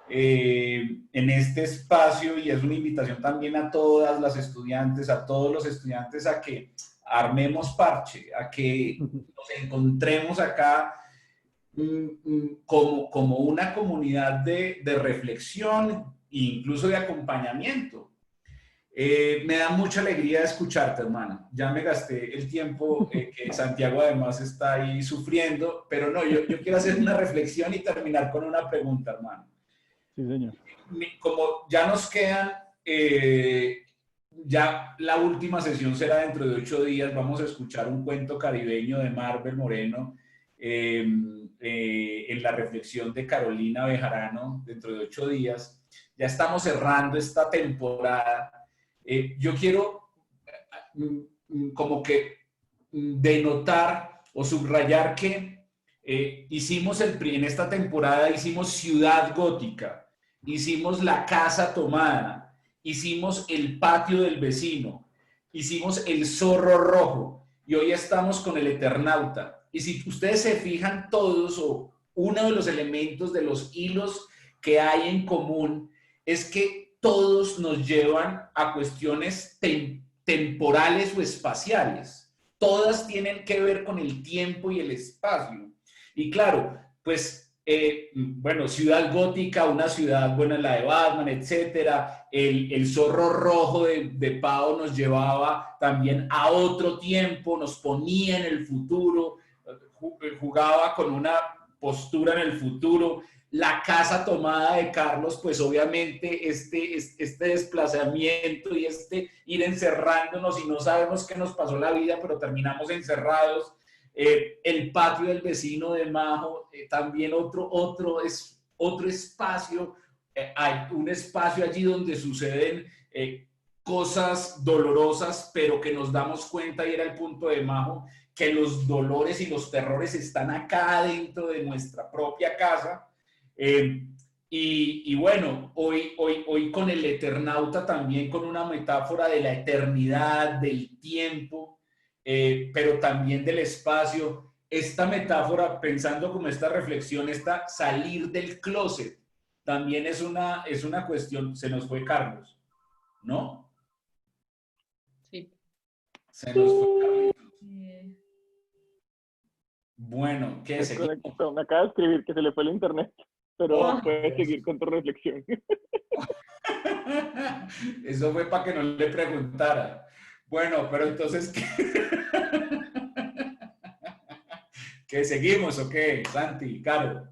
en este espacio, y es una invitación también a todas las estudiantes, a todos los estudiantes, a que armemos parche, a que nos encontremos acá como una comunidad de reflexión e incluso de acompañamiento. Me da mucha alegría escucharte, hermano. Ya me gasté el tiempo que Santiago además está ahí sufriendo, pero no, yo quiero hacer una reflexión y terminar con una pregunta, hermano. Sí, señor. Como ya nos quedan, ya la última sesión será dentro de 8 días, vamos a escuchar un cuento caribeño de Marvel Moreno en la reflexión de Carolina Bejarano dentro de 8 días. Ya estamos cerrando esta temporada. Yo quiero como que denotar o subrayar que en esta temporada hicimos Ciudad Gótica, hicimos La Casa Tomada, hicimos El Patio del Vecino, hicimos El Zorro Rojo y hoy estamos con El Eternauta. Y si ustedes se fijan todos, o uno de los elementos de los hilos que hay en común es que todos nos llevan a cuestiones temporales o espaciales. Todas tienen que ver con el tiempo y el espacio. Y claro, pues, bueno, Ciudad Gótica, una ciudad, bueno, la de Batman, etcétera. El Zorro Rojo de Pau nos llevaba también a otro tiempo, nos ponía en el futuro, jugaba con una postura en el futuro. La Casa Tomada de Carlos, pues obviamente este desplazamiento y ir encerrándonos y no sabemos qué nos pasó la vida, pero terminamos encerrados. El Patio del Vecino de Majo, también otro espacio. Hay un espacio allí donde suceden cosas dolorosas, pero que nos damos cuenta, y era el punto de Majo, que los dolores y los terrores están acá dentro de nuestra propia casa. Y bueno, hoy con El Eternauta también con una metáfora de la eternidad, del tiempo, pero también del espacio. Esta metáfora, pensando como esta reflexión, esta salir del closet, también es una cuestión. Se nos fue Carlos, ¿no? Sí. Se nos fue Carlos. Bueno, ¿qué es? Me acaba de escribir que se le fue el internet, pero puedes seguir con tu reflexión. Eso fue para que no le preguntara. Bueno, pero entonces, ¿qué seguimos o qué, Santi, Caro?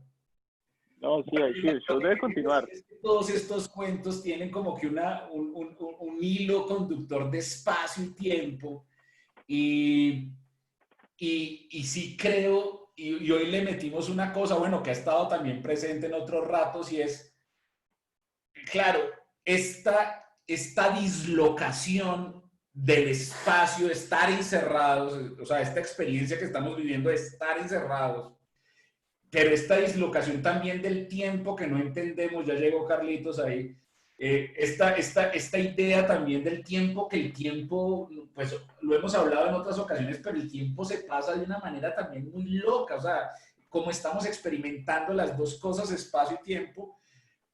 No, sí, el show debe continuar. Todos estos cuentos tienen como que un hilo conductor de espacio y tiempo, y sí creo, y hoy le metimos una cosa, bueno, que ha estado también presente en otros ratos, y es, claro, esta dislocación del espacio, de estar encerrados, o sea, esta experiencia que estamos viviendo de estar encerrados, pero esta dislocación también del tiempo que no entendemos. Ya llegó Carlitos ahí. Esta idea también del tiempo, que el tiempo, pues lo hemos hablado en otras ocasiones, pero el tiempo se pasa de una manera también muy loca, o sea, como estamos experimentando las dos cosas, espacio y tiempo,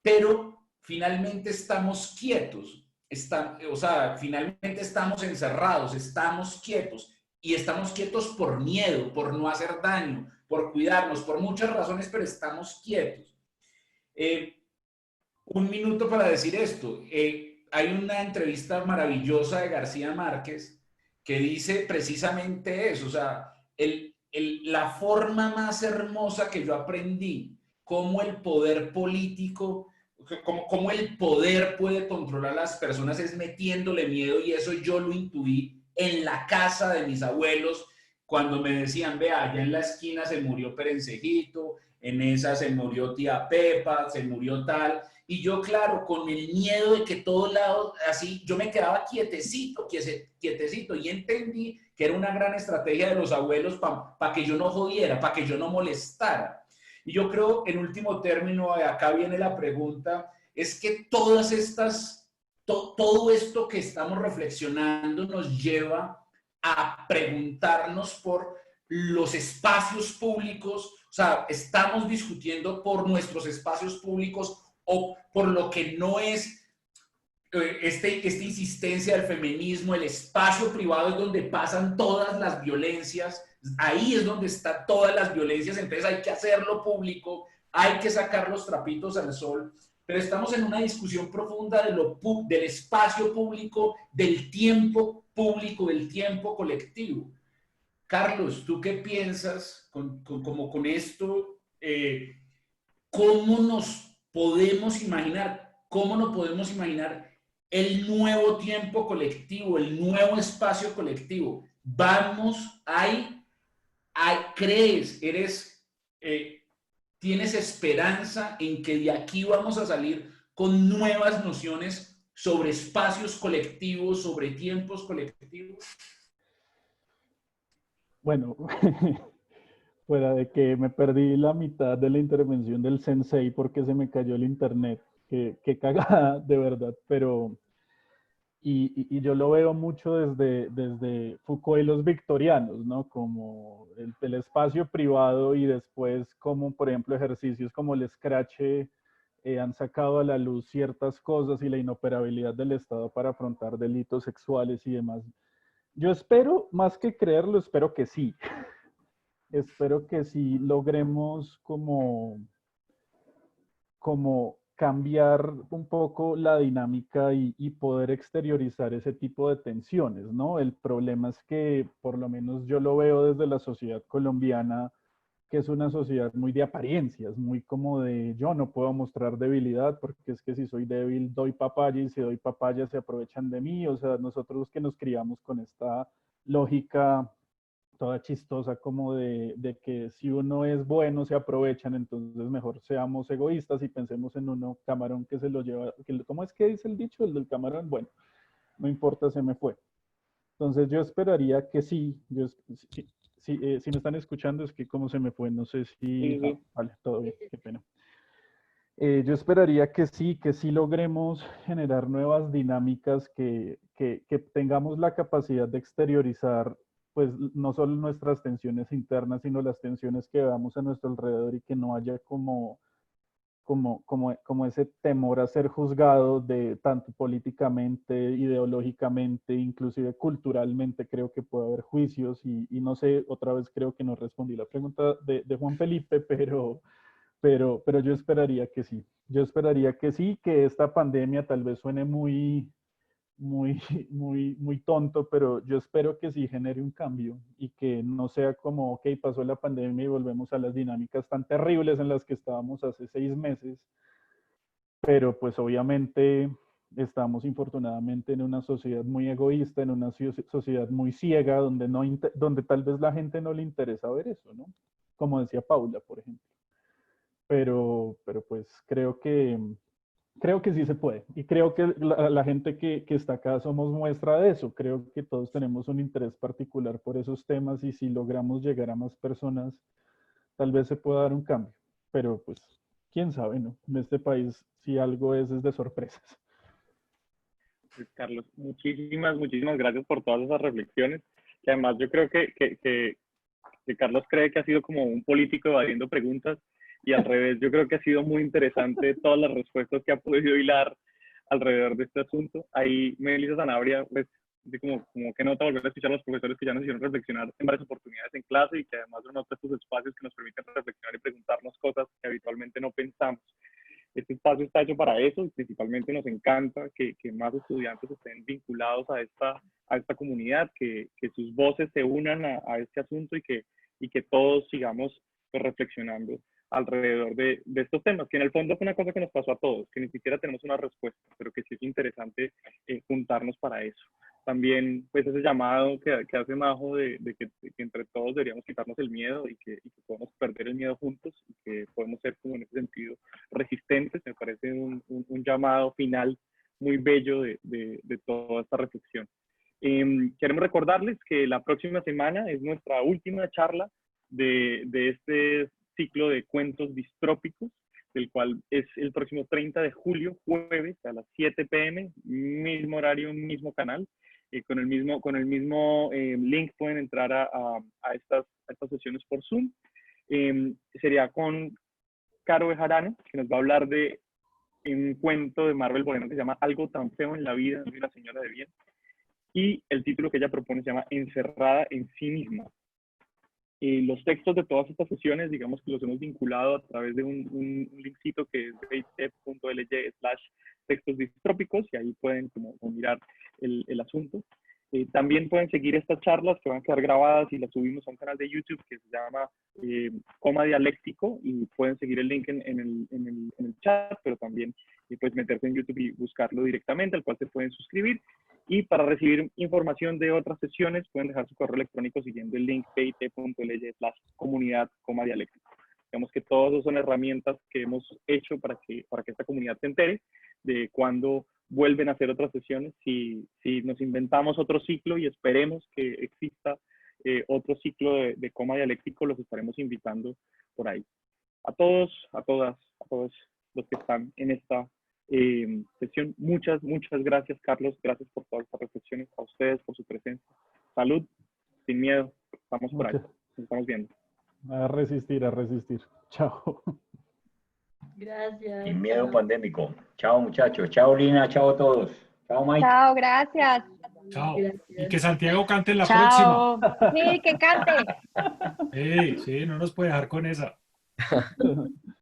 pero finalmente estamos quietos, o sea, finalmente estamos encerrados, estamos quietos, y estamos quietos por miedo, por no hacer daño, por cuidarnos, por muchas razones, pero estamos quietos. Un minuto para decir esto. Hay una entrevista maravillosa de García Márquez que dice precisamente eso, o sea, la forma más hermosa que yo aprendí, cómo el poder político, cómo el poder puede controlar a las personas es metiéndole miedo, y eso yo lo intuí en la casa de mis abuelos, cuando me decían, vea, allá en la esquina se murió Perencejito, en esa se murió tía Pepa, se murió tal, y yo, claro, con el miedo de que todos lados, así, yo me quedaba quietecito, quietecito, y entendí que era una gran estrategia de los abuelos para que yo no jodiera, para que yo no molestara. Y yo creo, en último término, acá viene la pregunta, es que todas estas, todo esto que estamos reflexionando nos lleva a preguntarnos por los espacios públicos, o sea, estamos discutiendo por nuestros espacios públicos o por lo que no es esta insistencia del feminismo, el espacio privado es donde pasan todas las violencias, ahí es donde están todas las violencias, entonces hay que hacerlo público, hay que sacar los trapitos al sol, pero estamos en una discusión profunda del espacio público, del tiempo público, del tiempo colectivo. Carlos, ¿tú qué piensas con esto? ¿Cómo nos podemos imaginar? ¿Cómo nos podemos imaginar el nuevo tiempo colectivo, el nuevo espacio colectivo? Vamos, crees, tienes esperanza en que de aquí vamos a salir con nuevas nociones sobre espacios colectivos, sobre tiempos colectivos. Bueno, fuera de que me perdí la mitad de la intervención del sensei porque se me cayó el internet. Qué cagada, de verdad, pero... Y yo lo veo mucho desde Foucault y los victorianos, ¿no? Como el espacio privado y después como, por ejemplo, ejercicios como el Scratch han sacado a la luz ciertas cosas y la inoperabilidad del Estado para afrontar delitos sexuales y demás. Yo espero, más que creerlo, espero que sí. Espero que sí logremos como cambiar un poco la dinámica y poder exteriorizar ese tipo de tensiones, ¿no? El problema es que, por lo menos yo lo veo desde la sociedad colombiana, que es una sociedad muy de apariencias, muy como de yo no puedo mostrar debilidad porque es que si soy débil doy papaya y si doy papaya se aprovechan de mí, o sea, nosotros que nos criamos con esta lógica toda chistosa como de que si uno es bueno se aprovechan, entonces mejor seamos egoístas y pensemos en uno camarón que se lo lleva, ¿cómo es que dice el dicho? El del camarón, bueno, no importa, se me fue. Entonces yo esperaría que sí, si me están escuchando es que como se me fue, no sé si... Sí. Vale, todo bien, qué pena. Yo esperaría que sí logremos generar nuevas dinámicas, que tengamos la capacidad de exteriorizar, pues no solo nuestras tensiones internas, sino las tensiones que veamos a nuestro alrededor y que no haya como ese temor a ser juzgado de tanto políticamente, ideológicamente, inclusive culturalmente, creo que puede haber juicios y no sé, otra vez creo que no respondí la pregunta de Juan Felipe, pero yo esperaría que sí. Yo esperaría que sí, que esta pandemia tal vez suene muy, muy tonto, pero yo espero que sí genere un cambio y que no sea como, ok, pasó la pandemia y volvemos a las dinámicas tan terribles en las que estábamos hace 6 meses, pero pues obviamente estamos infortunadamente en una sociedad muy egoísta, en una sociedad muy ciega, donde tal vez la gente no le interesa ver eso, ¿no? Como decía Paula, por ejemplo. Pero pues creo que sí se puede. Y creo que la gente que está acá somos muestra de eso. Creo que todos tenemos un interés particular por esos temas y si logramos llegar a más personas, tal vez se pueda dar un cambio. Pero pues, quién sabe, ¿no? En este país, si algo es de sorpresas. Pues, Carlos, muchísimas gracias por todas esas reflexiones. Que además yo creo que Carlos cree que ha sido como un político evadiendo preguntas y al revés, yo creo que ha sido muy interesante todas las respuestas que ha podido hilar alrededor de este asunto. Ahí Melissa Sanabria, pues, como que nota volver a escuchar a los profesores que ya nos hicieron reflexionar en varias oportunidades en clase y que además son otros estos espacios que nos permiten reflexionar y preguntarnos cosas que habitualmente no pensamos. Este espacio está hecho para eso y principalmente nos encanta que más estudiantes estén vinculados a esta comunidad, que sus voces se unan a este asunto y que y que todos sigamos pues, reflexionando alrededor de estos temas, que en el fondo es una cosa que nos pasó a todos, que ni siquiera tenemos una respuesta, pero que sí es interesante juntarnos para eso. También, pues, ese llamado que hace Majo de que entre todos deberíamos quitarnos el miedo y que podemos perder el miedo juntos y que podemos ser, como en ese sentido, resistentes, me parece un llamado final muy bello de toda esta reflexión. Queremos recordarles que la próxima semana es nuestra última charla de este ciclo de cuentos distrópicos, del cual es el próximo 30 de julio, jueves, a las 7 p.m., mismo horario, mismo canal. Con el mismo link pueden entrar a estas sesiones por Zoom. Sería con Caro Bejarano, que nos va a hablar de un cuento de Marvel Moreno que se llama Algo tan feo en la vida de una señora de bien. Y el título que ella propone se llama Encerrada en sí misma. Los textos de todas estas sesiones, digamos que los hemos vinculado a través de un linkcito que es bit.ly/textos distrópicos, y ahí pueden como mirar el asunto. También pueden seguir estas charlas que van a quedar grabadas y las subimos a un canal de YouTube que se llama Coma Dialéctico, y pueden seguir el link en el chat, pero también puedes meterse en YouTube y buscarlo directamente, al cual se pueden suscribir. Y para recibir información de otras sesiones, pueden dejar su correo electrónico siguiendo el link bit.ly/comunidad-dialéctico. Digamos que todas esas son herramientas que hemos hecho para que esta comunidad se entere de cuando vuelven a hacer otras sesiones. Si nos inventamos otro ciclo, y esperemos que exista otro ciclo de coma dialéctico, los estaremos invitando por ahí. A todos, a todas, a todos los que están en esta sesión, muchas gracias, Carlos, gracias por todas estas reflexiones, a ustedes por su presencia. Salud, sin miedo, estamos por ahí, nos estamos viendo. A resistir, a resistir. Chao. Gracias. Sin miedo pandémico. Chao, muchachos. Chao, Lina. Chao a todos. Chao, Mike. Chao, gracias. Chao. Gracias. Y que Santiago cante en la Chao. próxima. Sí, que cante. Sí, no nos puede dejar con esa.